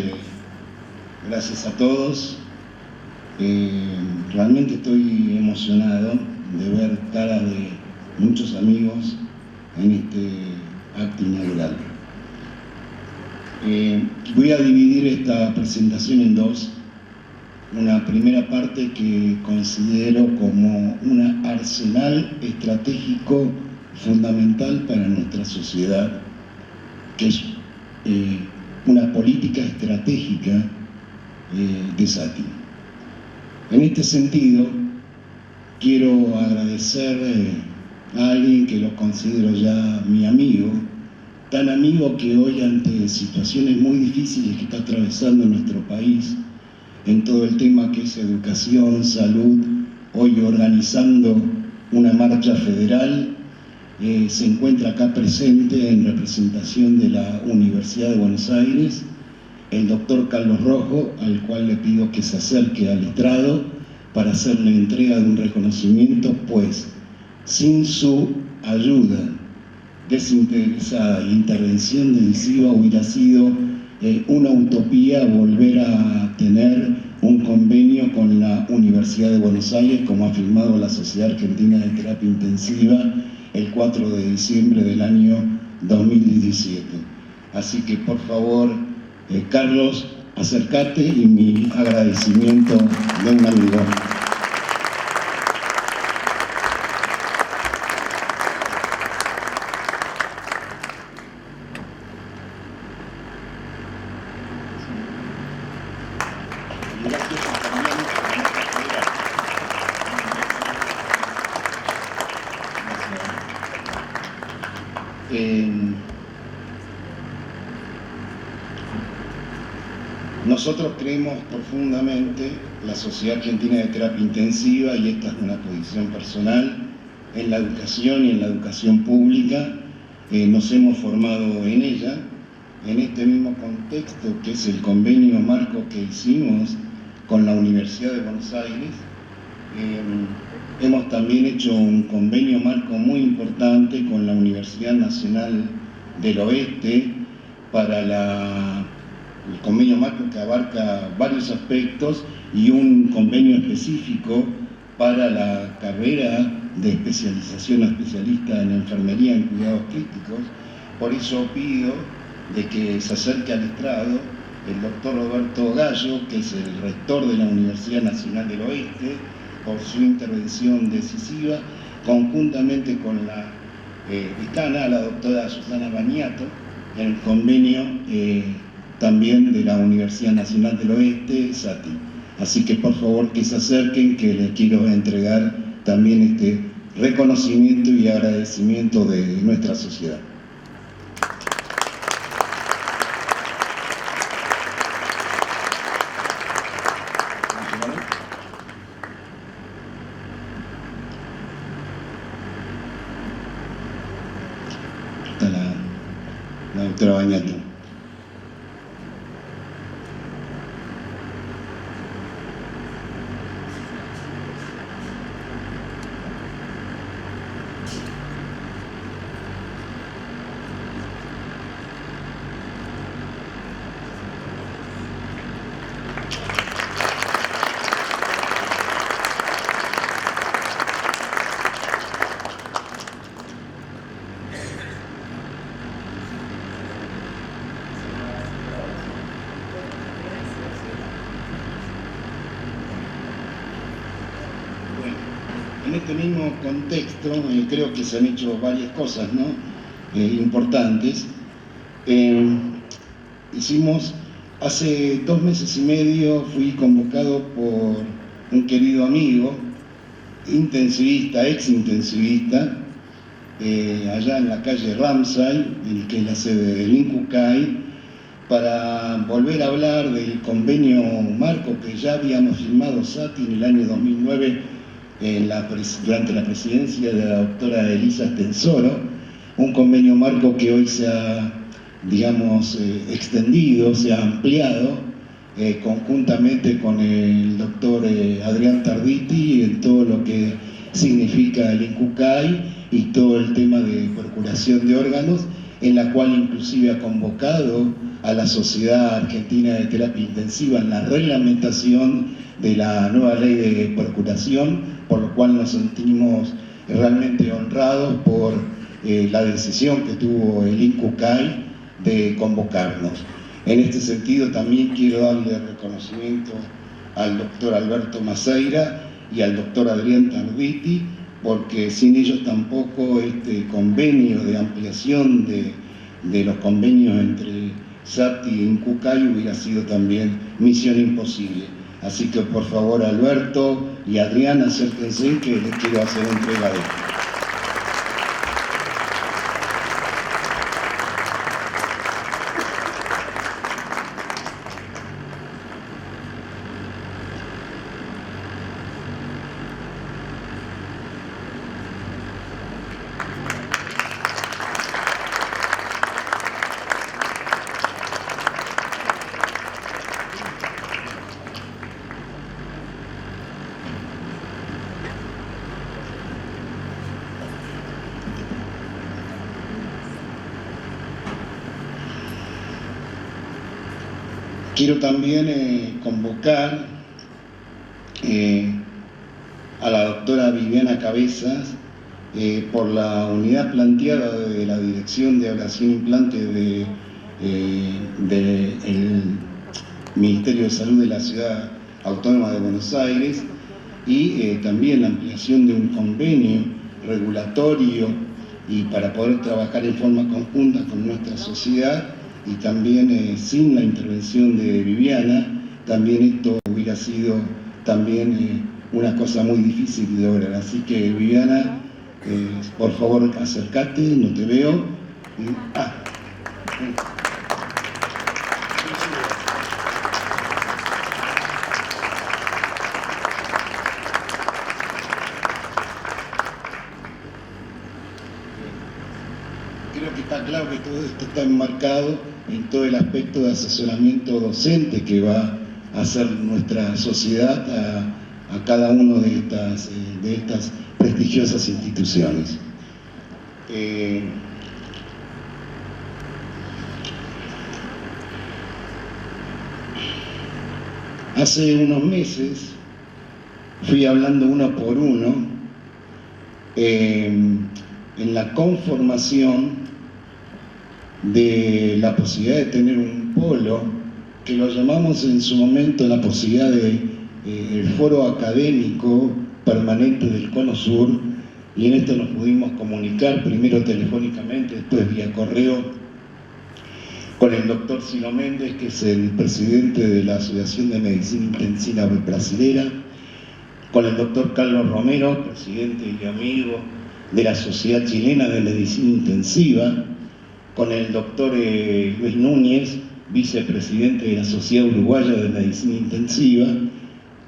gracias a todos. Realmente estoy emocionado de ver caras de muchos amigos en este acto inaugural. Voy a dividir esta presentación en dos. Una primera parte que considero como un arsenal estratégico fundamental para nuestra sociedad, que es una política estratégica de SATI. En este sentido, quiero agradecer a alguien que lo considero ya mi amigo, tan amigo que hoy, ante situaciones muy difíciles que está atravesando nuestro país, en todo el tema que es educación, salud, hoy organizando una marcha federal, se encuentra acá presente en representación de la Universidad de Buenos Aires, el doctor Carlos Rojo, al cual le pido que se acerque al estrado para hacerle entrega de un reconocimiento, pues sin su ayuda desinteresada e intervención decisiva hubiera sido una utopía volver a tener un convenio con la Universidad de Buenos Aires, como ha firmado la Sociedad Argentina de Terapia Intensiva el 4 de diciembre del año 2017. Así que, por favor, Carlos, acércate, y mi agradecimiento de un amigo. Nosotros creemos profundamente, la Sociedad Argentina de Terapia Intensiva, y esta es una posición personal, en la educación y en la educación pública. Nos hemos formado en ella, en este mismo contexto que es el convenio marco que hicimos con la Universidad de Buenos Aires. Hemos también hecho un convenio marco muy importante con la Universidad Nacional del Oeste para el convenio marco que abarca varios aspectos, y un convenio específico para la carrera de especialización a especialista en enfermería en cuidados críticos. Por eso pido de que se acerque al estrado el doctor Roberto Gallo, que es el rector de la Universidad Nacional del Oeste, por su intervención decisiva, conjuntamente con la decana, la doctora Susana Baniato, en el convenio también de la Universidad Nacional del Oeste, SATI. Así que por favor que se acerquen, que les quiero entregar también este reconocimiento y agradecimiento de nuestra sociedad. Está la doctora Baniato. este mismo contexto creo que se han hecho varias cosas, ¿no? Importantes. Hace 2 meses y medio fui convocado por un querido amigo, intensivista, ex-intensivista, allá en la calle Ramsay, que es la sede del INCUCAI, para volver a hablar del convenio marco que ya habíamos firmado SATI en el año 2009 durante la presidencia de la doctora Elisa Stensoro, un convenio marco que hoy se ha, digamos, extendido, se ha ampliado conjuntamente con el doctor Adrián Tarditi en todo lo que significa el INCUCAI y todo el tema de procuración de órganos, en la cual inclusive ha convocado a la Sociedad Argentina de Terapia Intensiva en la reglamentación de la nueva ley de procuración, por lo cual nos sentimos realmente honrados por la decisión que tuvo el INCUCAI de convocarnos. En este sentido también quiero darle reconocimiento al doctor Alberto Maceira y al doctor Adrián Tarditi, porque sin ellos tampoco este convenio de ampliación de los convenios entre SATI y INCUCAI hubiera sido también misión imposible. Así que por favor, Alberto y Adrián, acérquense que les quiero hacer entrega de esto. Quiero también convocar a la doctora Viviana Cabezas por la unidad planteada de la Dirección de Ablación e Implante del Ministerio de Salud de la Ciudad Autónoma de Buenos Aires y también la ampliación de un convenio regulatorio y para poder trabajar en forma conjunta con nuestra sociedad. Y también sin la intervención de Viviana, también esto hubiera sido también una cosa muy difícil de lograr. Así que Viviana, por favor acércate, no te veo. Creo que está claro que todo esto está enmarcado en todo el aspecto de asesoramiento docente que va a hacer nuestra sociedad a cada una de estas prestigiosas instituciones. Hace unos meses fui hablando uno por uno en la conformación de la posibilidad de tener un polo que lo llamamos en su momento la posibilidad de el foro académico permanente del Cono Sur, y en esto nos pudimos comunicar primero telefónicamente, después vía correo con el doctor Ciro Méndez, que es el presidente de la Asociación de Medicina Intensiva Brasilera, con el doctor Carlos Romero, presidente y amigo de la Sociedad Chilena de Medicina Intensiva, con el doctor Luis Núñez, vicepresidente de la Sociedad Uruguaya de Medicina Intensiva,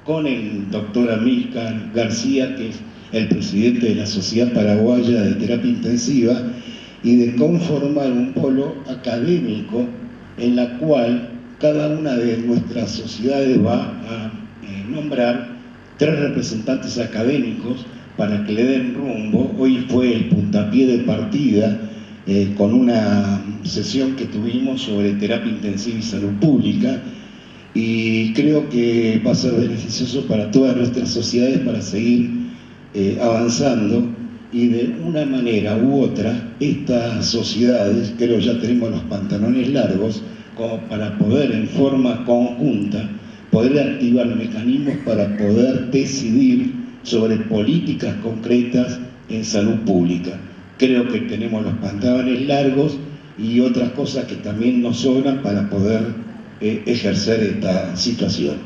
con el doctor Amílcar García, que es el presidente de la Sociedad Paraguaya de Terapia Intensiva, y de conformar un polo académico en la cual cada una de nuestras sociedades va a nombrar 3 representantes académicos para que le den rumbo. Hoy fue el puntapié de partida con una sesión que tuvimos sobre terapia intensiva y salud pública, y creo que va a ser beneficioso para todas nuestras sociedades para seguir avanzando, y de una manera u otra estas sociedades, creo ya tenemos los pantalones largos como para poder en forma conjunta poder activar mecanismos para poder decidir sobre políticas concretas en salud pública. Creo que tenemos los pantalones largos y otras cosas que también nos sobran para poder ejercer esta situación.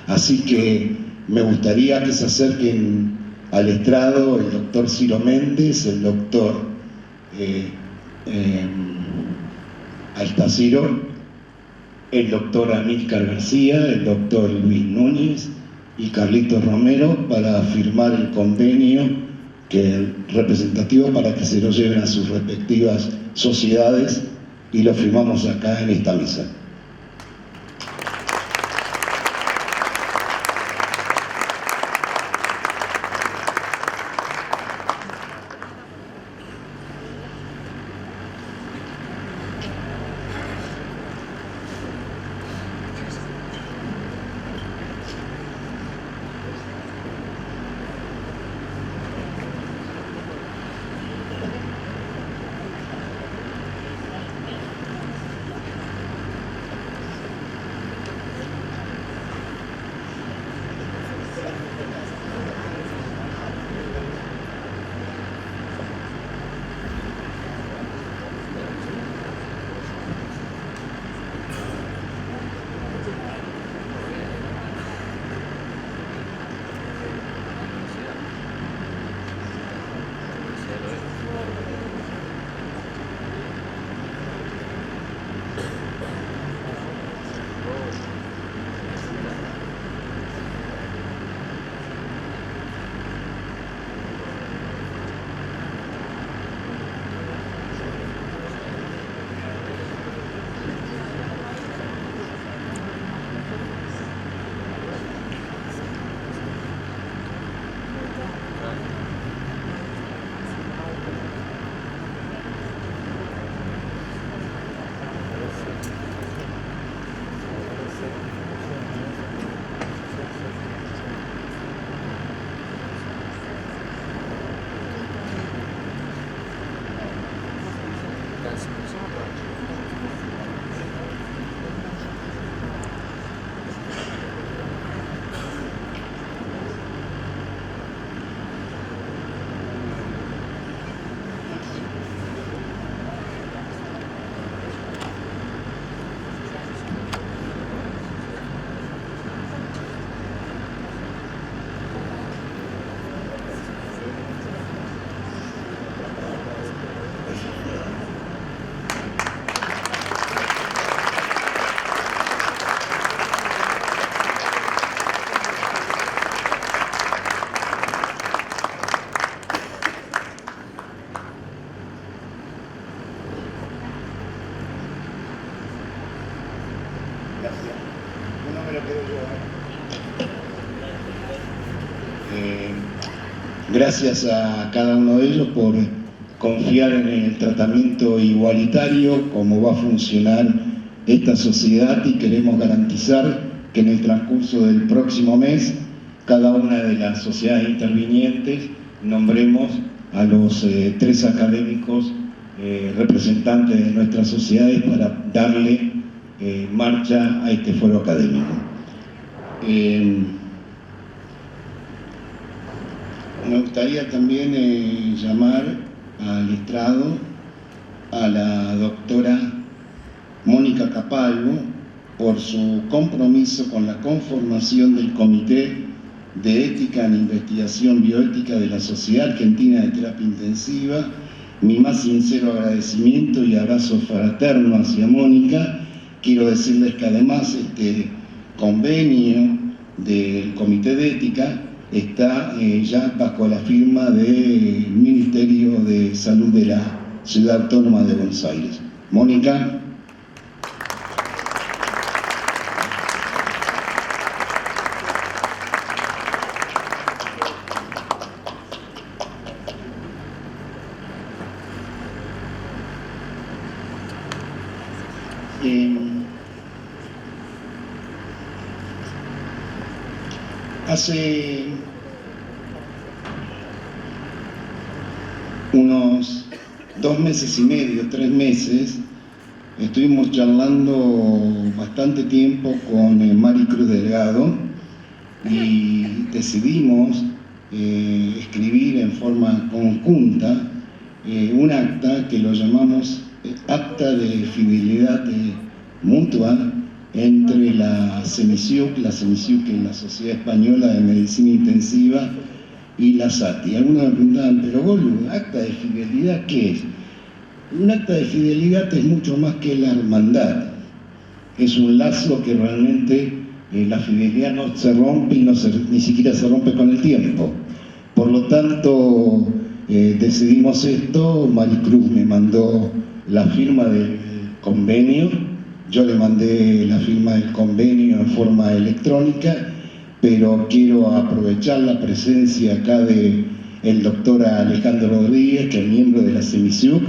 Así que me gustaría que se acerquen al estrado el doctor Ciro Méndez, el doctor ahí está Ciro, el doctor Amílcar García, el doctor Luis Núñez y Carlitos Romero para firmar el convenio representativo para que se lo lleven a sus respectivas sociedades y lo firmamos acá en esta mesa. Gracias a cada uno de ellos por confiar en el tratamiento igualitario, cómo va a funcionar esta sociedad, y queremos garantizar que en el transcurso del próximo mes cada una de las sociedades intervinientes nombremos a los 3 académicos representantes de nuestras sociedades para darle marcha a este foro académico. Me gustaría también llamar al estrado a la doctora Mónica Capalvo por su compromiso con la conformación del Comité de Ética en Investigación Bioética de la Sociedad Argentina de Terapia Intensiva. Mi más sincero agradecimiento y abrazo fraterno hacia Mónica. Quiero decirles que además este convenio del Comité de Ética está ya bajo la firma del Ministerio de Salud de la Ciudad Autónoma de Buenos Aires. Mónica. Hace unos 2 meses y medio, 3 meses, estuvimos charlando bastante tiempo con Mari Cruz Delgado y decidimos escribir en forma conjunta un acta que lo llamamos Acta de Fidelidad Mutua entre la SEMISIUC que es la Sociedad Española de Medicina Intensiva, y la SATI. Algunos me preguntaban, pero boludo, ¿acta de fidelidad qué es? Un acta de fidelidad es mucho más que la hermandad. Es un lazo que realmente la fidelidad no se rompe y ni siquiera se rompe con el tiempo. Por lo tanto, decidimos esto. Maricruz me mandó la firma del convenio, yo le mandé la firma del convenio en forma electrónica, pero quiero aprovechar la presencia acá del doctor Alejandro Rodríguez, que es miembro de la SEMISIUC,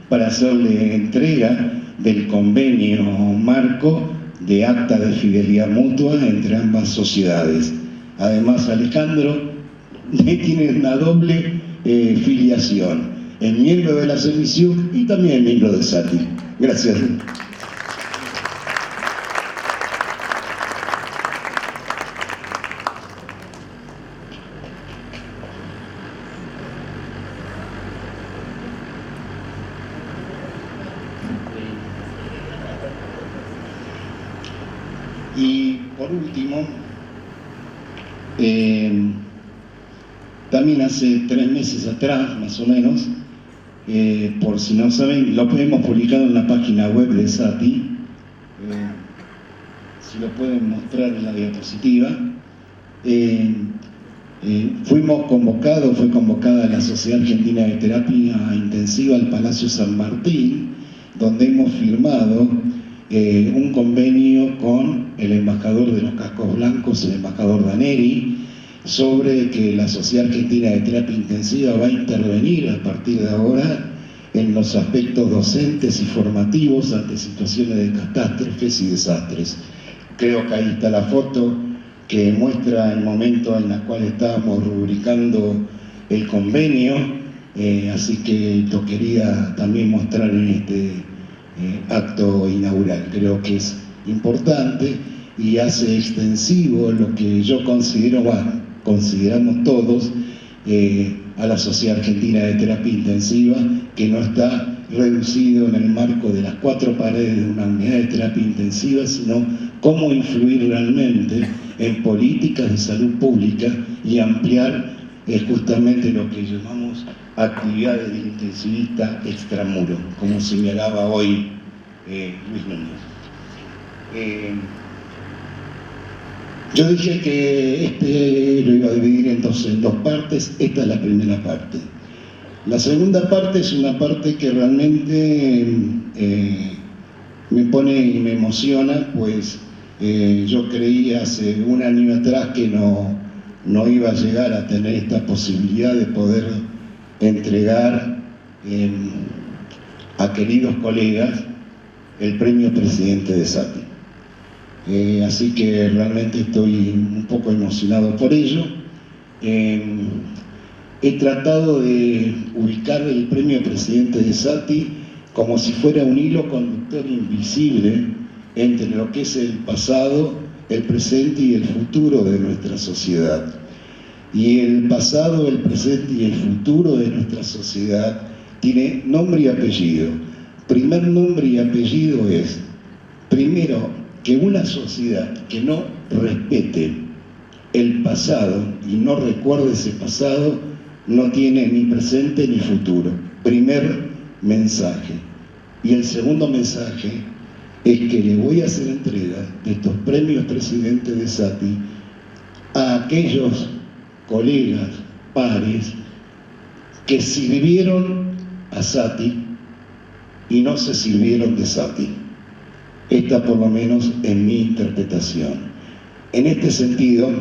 para hacerle entrega del convenio marco de acta de fidelidad mutua entre ambas sociedades. Además, Alejandro tiene una doble filiación, es miembro de la SEMISIUC y también miembro de SATI. Gracias. Y por último, también hace 3 meses atrás, más o menos, por si no saben, lo hemos publicado en la página web de SATI, si lo pueden mostrar en la diapositiva. Fue convocada la Sociedad Argentina de Terapia Intensiva al Palacio San Martín, donde hemos firmado un convenio con el embajador de los cascos blancos, el embajador Daneri, sobre que la Sociedad Argentina de Terapia Intensiva va a intervenir a partir de ahora en los aspectos docentes y formativos ante situaciones de catástrofes y desastres. Creo que ahí está la foto que muestra el momento en el cual estábamos rubricando el convenio, así que lo quería también mostrar en este acto inaugural. Creo que es importante y hace extensivo lo que yo consideramos todos, a la Sociedad Argentina de Terapia Intensiva, que no está reducido en el marco de las 4 paredes de una unidad de terapia intensiva, sino cómo influir realmente en políticas de salud pública y ampliar justamente lo que llamamos actividades de intensivista extramuro, como señalaba hoy Luis Núñez. Yo dije que lo iba a dividir entonces en 2 partes. Esta es la primera parte. La segunda parte es una parte que realmente me pone y me emociona, pues yo creí hace 1 año atrás que no iba a llegar a tener esta posibilidad de poder entregar a queridos colegas el premio Presidente de SATI. Así que realmente estoy un poco emocionado por ello. He tratado de ubicar el premio Presidente de SATI como si fuera un hilo conductor invisible entre lo que es el pasado, el presente y el futuro de nuestra sociedad. Y el pasado, el presente y el futuro de nuestra sociedad tiene nombre y apellido. Primer nombre y apellido es, primero, que una sociedad que no respete el pasado y no recuerde ese pasado no tiene ni presente ni futuro. Primer mensaje. Y el segundo mensaje es que le voy a hacer entrega de estos premios Presidente de SATI a aquellos colegas, pares, que sirvieron a SATI y no se sirvieron de SATI. Esta por lo menos es mi interpretación. En este sentido,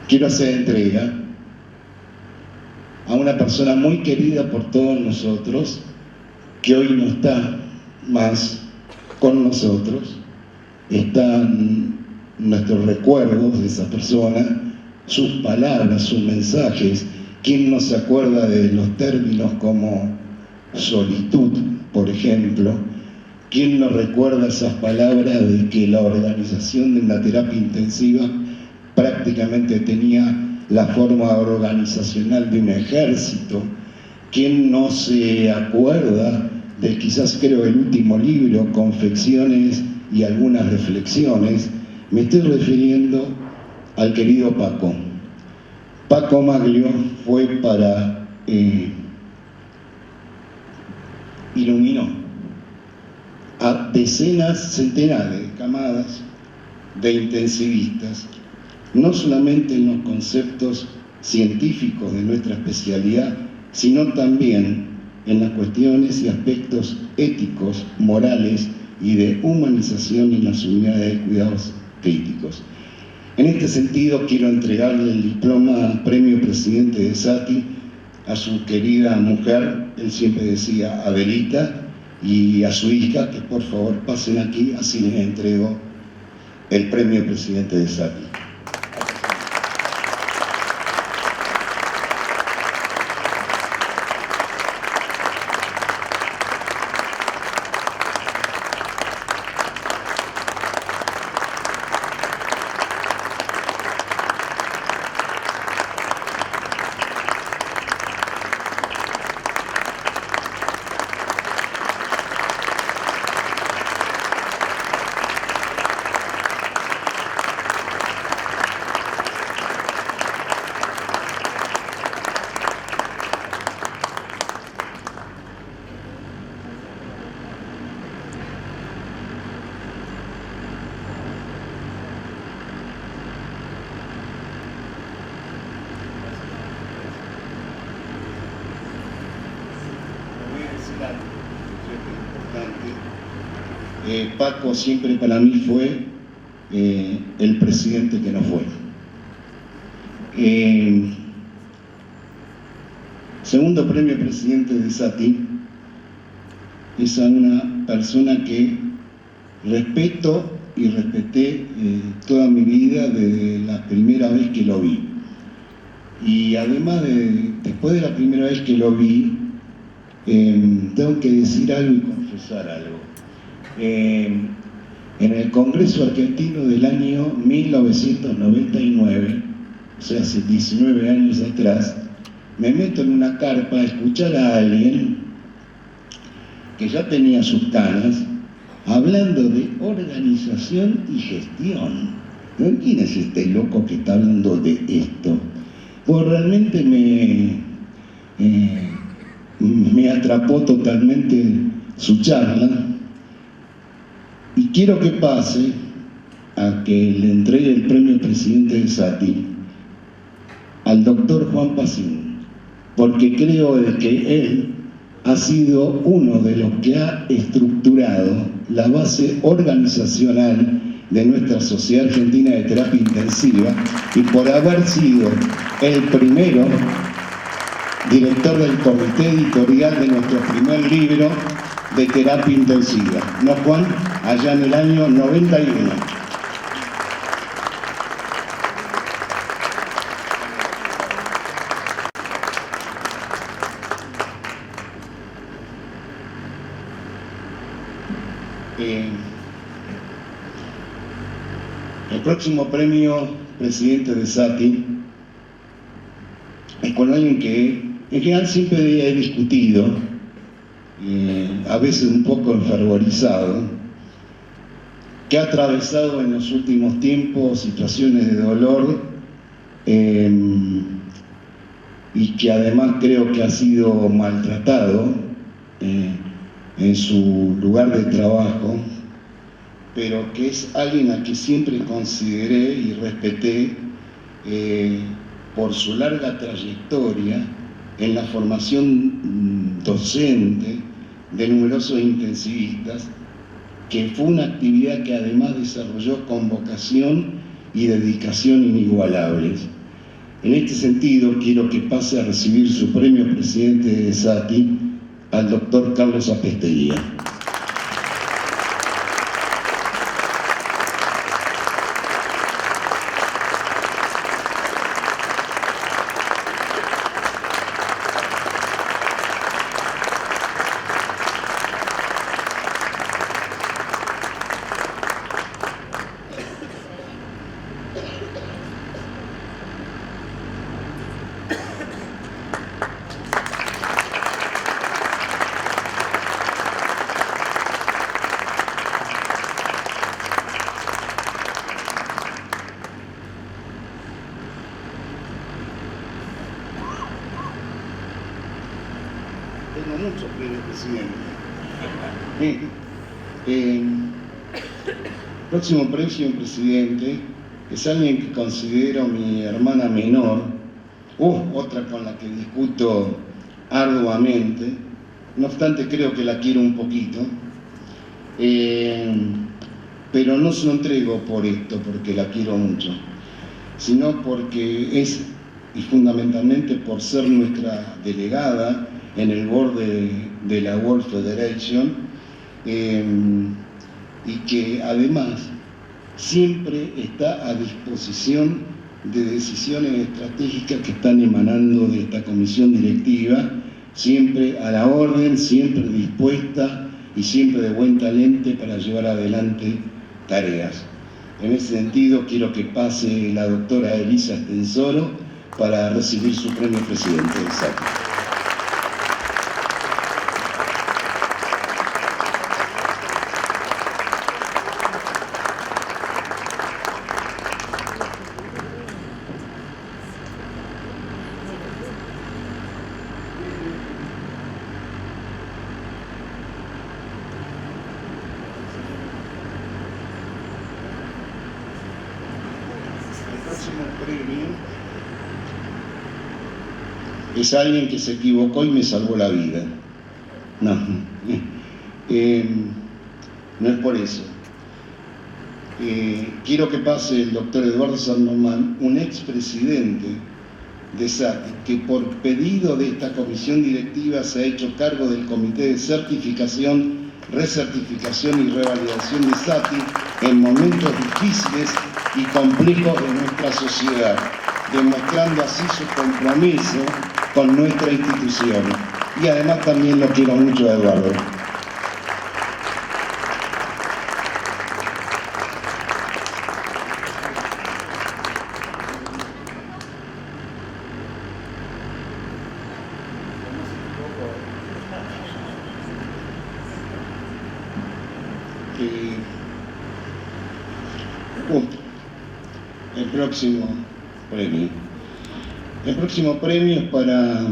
quiero hacer entrega a una persona muy querida por todos nosotros, que hoy no está más con nosotros. Están nuestros recuerdos de esa persona, sus palabras, sus mensajes. ¿Quién no se acuerda de los términos como solitud, por ejemplo? ¿Quién no recuerda esas palabras de que la organización de una terapia intensiva prácticamente tenía la forma organizacional de un ejército. ¿Quién no se acuerda de, quizás creo, el último libro, Confecciones y algunas reflexiones? Me estoy refiriendo al querido Paco. Paco Maglio fue iluminó a decenas, centenares de camadas de intensivistas, no solamente en los conceptos científicos de nuestra especialidad, sino también en las cuestiones y aspectos éticos, morales y de humanización en las unidades de cuidados críticos. En este sentido, quiero entregarle el diploma Premio Presidente de SATI a su querida mujer, él siempre decía Adelita, y a su hija, que por favor pasen aquí, así les entrego el Premio Presidente de SATI. Paco siempre para mí fue el presidente que no fue. Segundo premio presidente de SATI es a una persona que respeto y respeté toda mi vida desde la primera vez que lo vi. Y además, después de la primera vez que lo vi, tengo que decir algo y confesar algo. En el Congreso Argentino del año 1999, o sea, hace 19 años atrás, me meto en una carpa a escuchar a alguien que ya tenía sus canas, hablando de organización y gestión. ¿No? ¿Quién es este loco que está hablando de esto? Pues realmente me atrapó totalmente su charla. Y quiero que pase a que le entregue el premio presidente de SATI al doctor Juan Pacín, porque creo de que él ha sido uno de los que ha estructurado la base organizacional de nuestra Sociedad Argentina de Terapia Intensiva, y por haber sido el primero director del comité editorial de nuestro primer libro de terapia intensiva, ¿no, Juan? Allá en el año 91. El próximo premio presidente de SATI es con alguien que en general siempre he discutido, a veces un poco enfervorizado, que ha atravesado en los últimos tiempos situaciones de dolor y que además creo que ha sido maltratado en su lugar de trabajo, pero que es alguien a quien siempre consideré y respeté por su larga trayectoria en la formación docente de numerosos intensivistas, que fue una actividad que además desarrolló con vocación y dedicación inigualables. En este sentido, quiero que pase a recibir su premio presidente de SATI al doctor Carlos Apesteguía. tengo muchos premios presidente. Próximo premio presidente es alguien que considero mi hermana menor, otra con la que discuto arduamente, no obstante creo que la quiero un poquito, pero no se lo entrego por esto, porque la quiero mucho, sino porque es, y fundamentalmente por ser nuestra delegada en el board de la World Federation, y que además siempre está a disposición de decisiones estratégicas que están emanando de esta comisión directiva, siempre a la orden, siempre dispuesta y siempre de buen talento para llevar adelante tareas. En ese sentido quiero que pase la doctora Elisa Estensoro para recibir su premio presidente del SATI. Es alguien que se equivocó y me salvó la vida. No, no es por eso. Quiero que pase el doctor Eduardo San Román, un expresidente de SATI, que por pedido de esta comisión directiva se ha hecho cargo del comité de certificación, recertificación y revalidación de SATI en momentos difíciles y complejos de nuestra sociedad, demostrando así su compromiso con nuestra institución. Y además también lo quiero mucho a Eduardo. El próximo premio. El próximo premio es para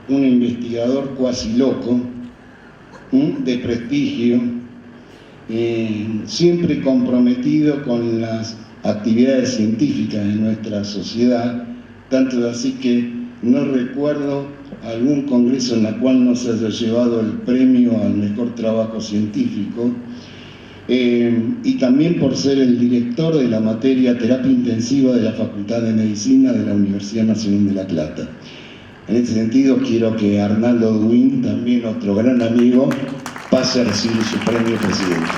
un investigador cuasi loco, de prestigio, siempre comprometido con las actividades científicas de nuestra sociedad, tanto así que no recuerdo algún congreso en el cual no se haya llevado el premio al mejor trabajo científico, y también por ser el director de la materia terapia intensiva de la Facultad de Medicina de la Universidad Nacional de La Plata. En este sentido quiero que Arnaldo Duin, también otro gran amigo, pase a recibir su premio presidente.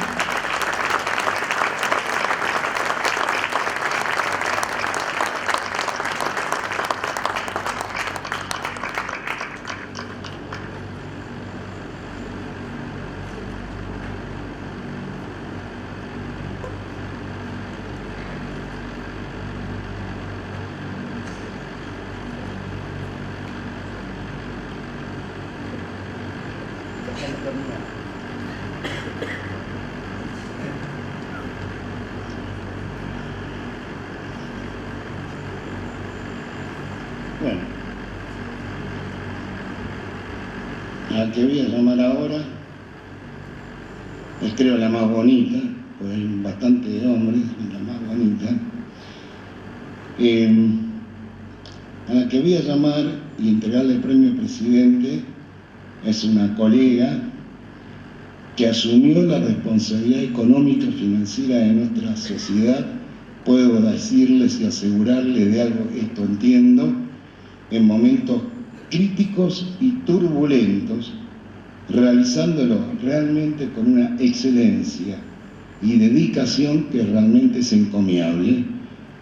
Bueno, a la que voy a llamar ahora es creo la más bonita, pues hay bastante hombres, la más bonita. A la que voy a llamar y entregarle el premio presidente es una colega que asumió la responsabilidad económica y financiera de nuestra sociedad. Puedo decirles y asegurarles de algo, esto entiendo, en momentos críticos y turbulentos, realizándolo realmente con una excelencia y dedicación que realmente es encomiable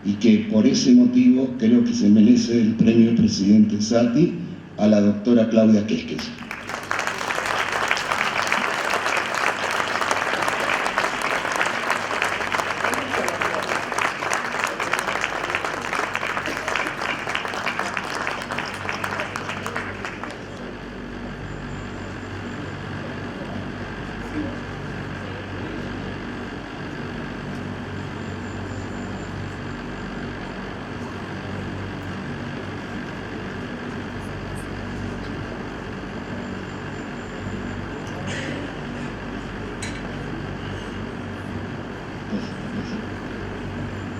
y que por ese motivo creo que se merece el premio presidente SATI a la doctora Claudia Quésquez.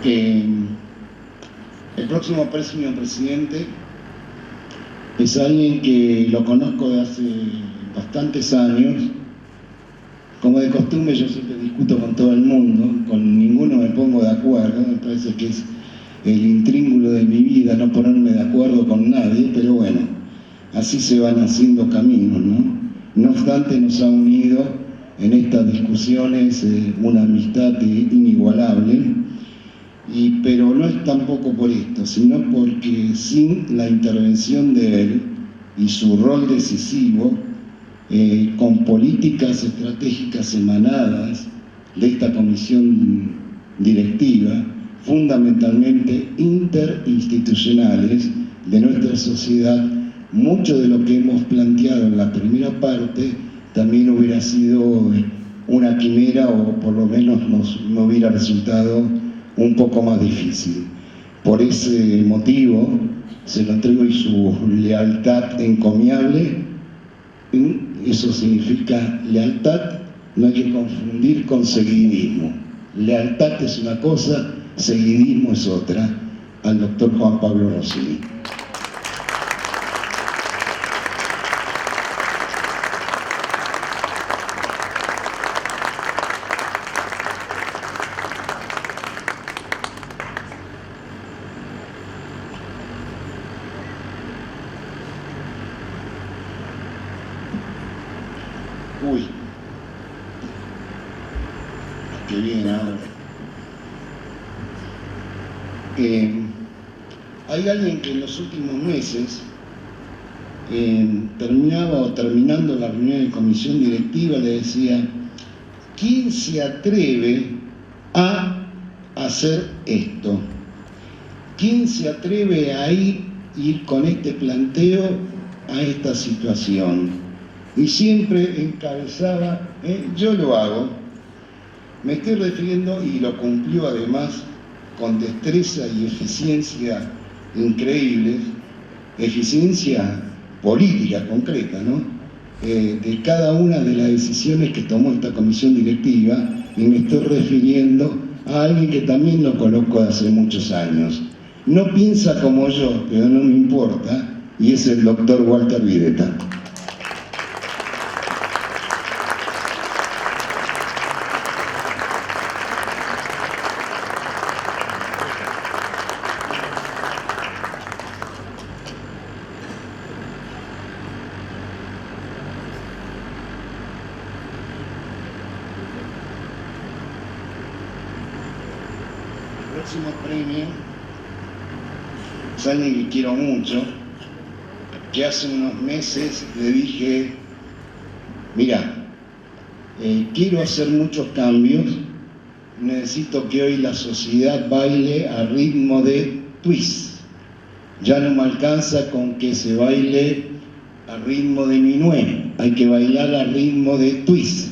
El próximo presidente es alguien que lo conozco de hace bastantes años. Como de costumbre, yo siempre discuto con todo el mundo, con ninguno me pongo de acuerdo, me parece que es el intríngulo de mi vida, no ponerme de acuerdo con nadie, pero bueno, así se van haciendo caminos, ¿no? No obstante, nos ha unido en estas discusiones una amistad inigualable, pero no es tampoco por esto, sino porque sin la intervención de él y su rol decisivo, con políticas estratégicas emanadas de esta comisión directiva, fundamentalmente interinstitucionales de nuestra sociedad, mucho de lo que hemos planteado en la primera parte también hubiera sido una quimera, o por lo menos me hubiera resultado un poco más difícil. Por ese motivo se lo entrego, y su lealtad encomiable. Eso significa lealtad, no hay que confundir con seguidismo. Lealtad es una cosa, seguidismo es otra. Al doctor Juan Pablo Rosini. Uy, qué bien ahora. Hay alguien que en los últimos meses terminando la reunión de comisión directiva, le decía: ¿quién se atreve a hacer esto? ¿Quién se atreve a ir con este planteo a esta situación? Y siempre encabezaba, yo lo hago. Me estoy refiriendo, y lo cumplió además con destreza y eficiencia increíbles, eficiencia política concreta, ¿no? De cada una de las decisiones que tomó esta comisión directiva, y me estoy refiriendo a alguien que también lo conozco de hace muchos años. No piensa como yo, pero no me importa, y es el doctor Walter Videtta. El próximo premio es alguien que quiero mucho, que hace unos meses le dije: mira, quiero hacer muchos cambios, necesito que hoy la sociedad baile a ritmo de twist. Ya no me alcanza con que se baile a ritmo de minué, hay que bailar a ritmo de twist.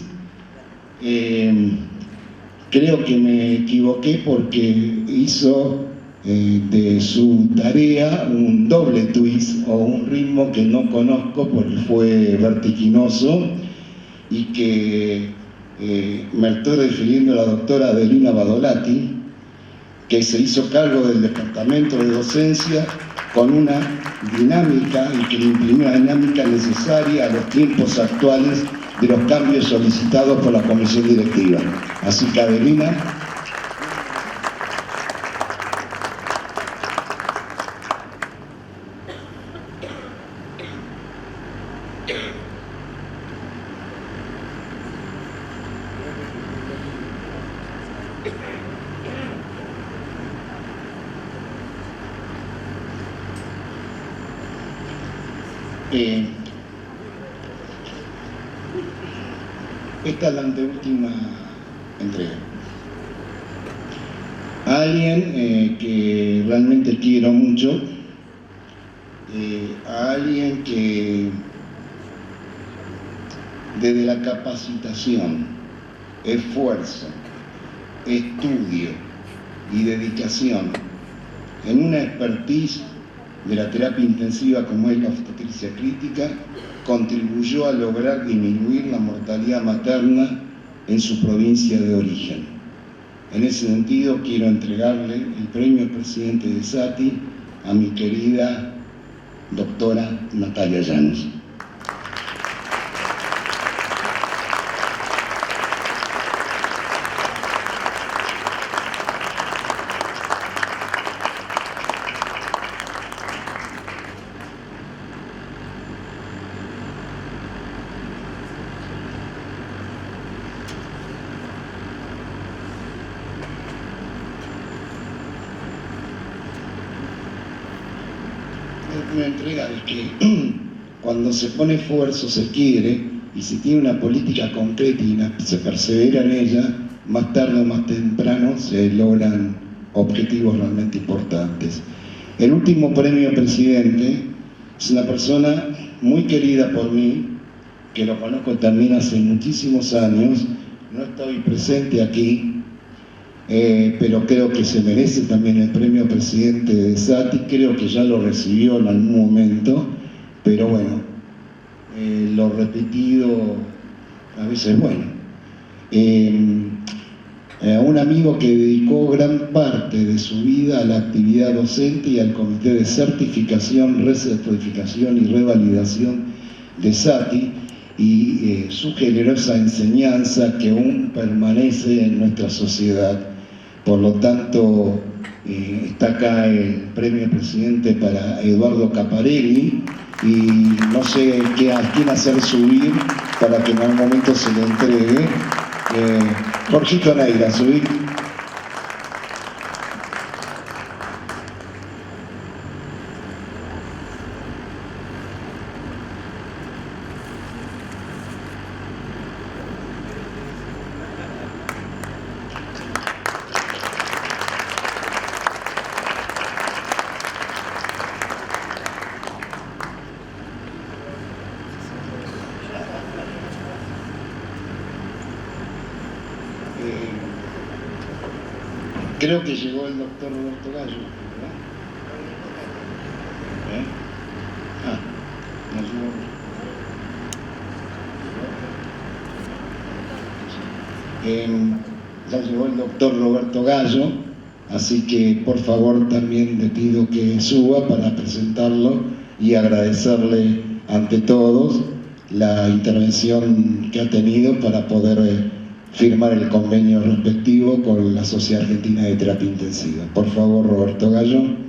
Creo que me equivoqué porque hizo de su tarea un doble twist, o un ritmo que no conozco porque fue vertiginoso, y que me estoy refiriendo a la doctora Adelina Badolati, que se hizo cargo del departamento de docencia con una dinámica, y que le imprimió la dinámica necesaria a los tiempos actuales de los cambios solicitados por la comisión directiva. Así que, Adelina, esta es la anteúltima entrega. A alguien que realmente quiero mucho, a alguien que desde la capacitación, esfuerzo, estudio y dedicación en una expertise de la terapia intensiva como es la obstetricia crítica, contribuyó a lograr disminuir la mortalidad materna en su provincia de origen. En ese sentido, quiero entregarle el premio presidente de SATI a mi querida doctora Natalia Llanos. Una entrega de que cuando se pone esfuerzo se quiere, y si tiene una política concreta y se persevera en ella, más tarde o más temprano se logran objetivos realmente importantes. El último premio presidente es una persona muy querida por mí, que lo conozco también hace muchísimos años. No estoy presente aquí, pero creo que se merece también el premio presidente de SATI. Creo que ya lo recibió en algún momento, pero bueno, lo repetido a veces bueno. A un amigo que dedicó gran parte de su vida a la actividad docente y al comité de certificación, recertificación y revalidación de SATI, y su generosa enseñanza que aún permanece en nuestra sociedad. Por lo tanto, está acá el premio presidente para Eduardo Caparelli, y no sé a quién hacer subir para que en algún momento se le entregue. Jorgito Neira, subir. Creo que llegó el doctor Roberto Gallo, ¿verdad? No llegó. Ya llegó el doctor Roberto Gallo, así que por favor también le pido que suba para presentarlo y agradecerle ante todos la intervención que ha tenido para poder firmar el convenio respectivo con la Sociedad Argentina de Terapia Intensiva. Por favor, Roberto Gallo.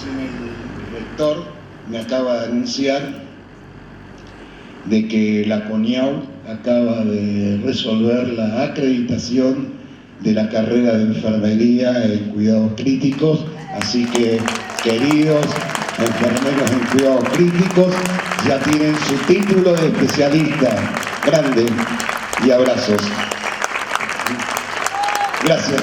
El rector me acaba de anunciar de que la CONIAU acaba de resolver la acreditación de la carrera de enfermería en cuidados críticos, así que queridos enfermeros en cuidados críticos, ya tienen su título de especialista. Grande y abrazos. Gracias.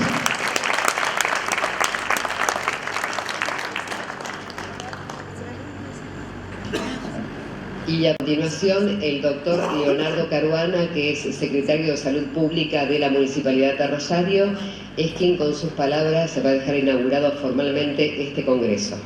Y a continuación, el doctor Leonardo Caruana, que es secretario de Salud Pública de la Municipalidad de Rosario, es quien con sus palabras va a dejar inaugurado formalmente este congreso.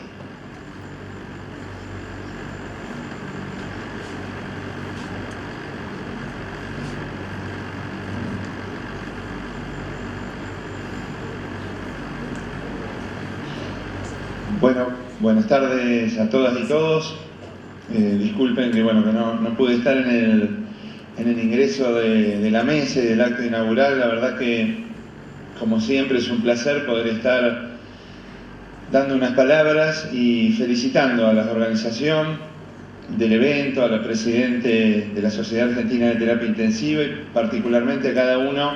Bueno, buenas tardes a todas y todos. Disculpen que bueno que no pude estar en el ingreso de la mesa y del acto inaugural. La verdad que, como siempre, es un placer poder estar dando unas palabras y felicitando a la organización del evento, a la presidente de la Sociedad Argentina de Terapia Intensiva y particularmente a cada uno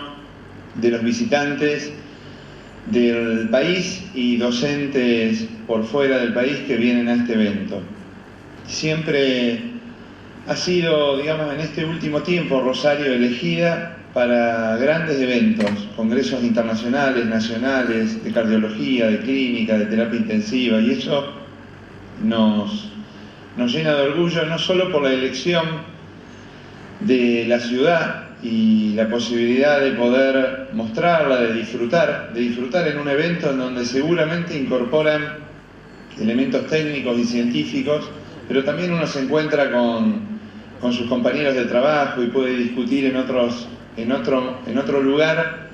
de los visitantes del país y docentes por fuera del país que vienen a este evento. Siempre ha sido, digamos, en este último tiempo Rosario elegida para grandes eventos, congresos internacionales, nacionales, de cardiología, de clínica, de terapia intensiva, y eso nos llena de orgullo, no solo por la elección de la ciudad y la posibilidad de poder mostrarla, de disfrutar en un evento en donde seguramente incorporan elementos técnicos y científicos, pero también uno se encuentra con sus compañeros de trabajo y puede discutir en otro lugar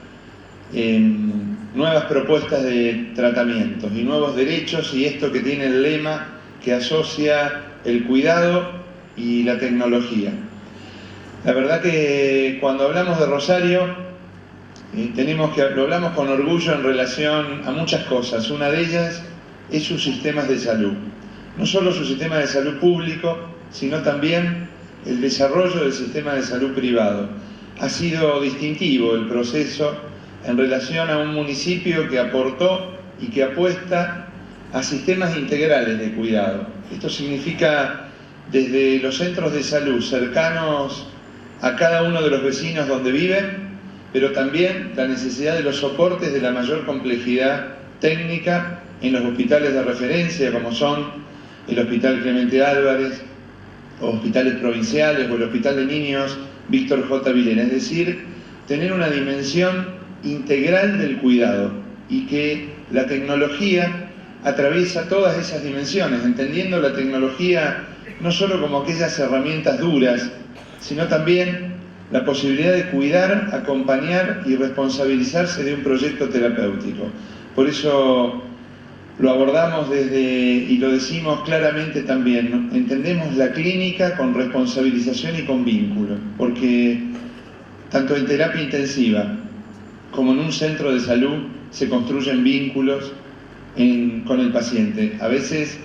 nuevas propuestas de tratamientos y nuevos derechos, y esto que tiene el lema que asocia el cuidado y la tecnología. La verdad que cuando hablamos de Rosario, lo hablamos con orgullo en relación a muchas cosas. Una de ellas es sus sistemas de salud. No solo su sistema de salud público, sino también el desarrollo del sistema de salud privado. Ha sido distintivo el proceso en relación a un municipio que aportó y que apuesta a sistemas integrales de cuidado. Esto significa desde los centros de salud cercanos a cada uno de los vecinos donde viven, pero también la necesidad de los soportes de la mayor complejidad técnica en los hospitales de referencia, como son el Hospital Clemente Álvarez, o hospitales provinciales, o el Hospital de Niños Víctor J. Vilena. Es decir, tener una dimensión integral del cuidado, y que la tecnología atraviesa todas esas dimensiones, entendiendo la tecnología no solo como aquellas herramientas duras, sino también la posibilidad de cuidar, acompañar y responsabilizarse de un proyecto terapéutico. Por eso lo abordamos y lo decimos claramente también, ¿no? Entendemos la clínica con responsabilización y con vínculo, porque tanto en terapia intensiva como en un centro de salud se construyen vínculos con el paciente, a veces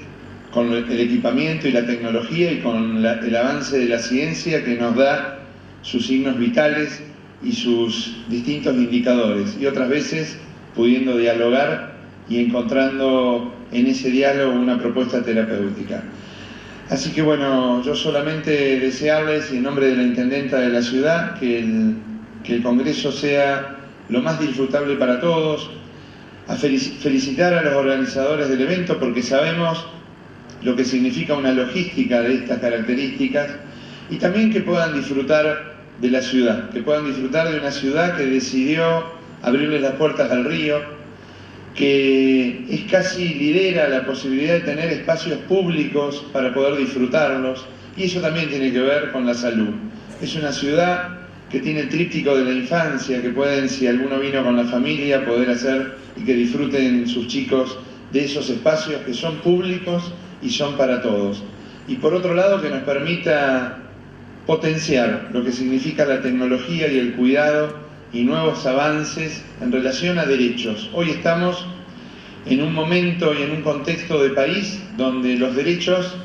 con el equipamiento y la tecnología y con el avance de la ciencia que nos da sus signos vitales y sus distintos indicadores, y otras veces pudiendo dialogar y encontrando en ese diálogo una propuesta terapéutica. Así que bueno, yo solamente desearles, en nombre de la Intendenta de la ciudad, que el Congreso sea lo más disfrutable para todos, a felicitar a los organizadores del evento, porque sabemos lo que significa una logística de estas características, y también que puedan disfrutar de la ciudad, que puedan disfrutar de una ciudad que decidió abrirles las puertas al río, que es casi lidera la posibilidad de tener espacios públicos para poder disfrutarlos, y eso también tiene que ver con la salud. Es una ciudad que tiene el tríptico de la infancia, que pueden, si alguno vino con la familia, poder hacer y que disfruten sus chicos de esos espacios que son públicos y son para todos. Y por otro lado, que nos permita potenciar lo que significa la tecnología y el cuidado y nuevos avances en relación a derechos. Hoy estamos en un momento y en un contexto de país donde los derechos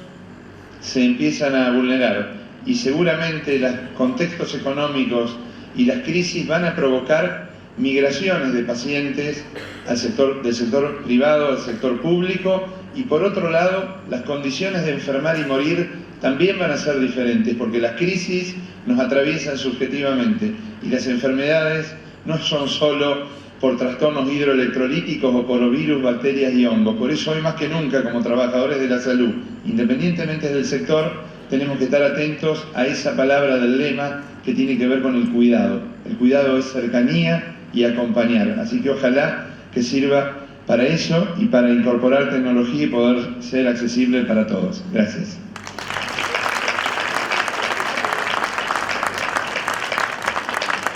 se empiezan a vulnerar, y seguramente los contextos económicos y las crisis van a provocar migraciones de pacientes del sector privado al sector público, y por otro lado las condiciones de enfermar y morir también van a ser diferentes, porque las crisis nos atraviesan subjetivamente y las enfermedades no son solo por trastornos hidroelectrolíticos o por virus, bacterias y hongos. Por eso hoy más que nunca, como trabajadores de la salud, independientemente del sector, tenemos que estar atentos a esa palabra del lema que tiene que ver con el cuidado. El cuidado es cercanía y acompañar, así que ojalá que sirva para eso y para incorporar tecnología y poder ser accesible para todos. Gracias.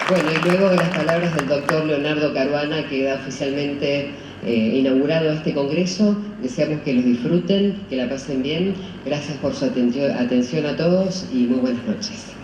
Bueno, y luego de las palabras del doctor Leonardo Caruana, queda oficialmente inaugurado este congreso. Deseamos que los disfruten, que la pasen bien. Gracias por su atención a todos y muy buenas noches.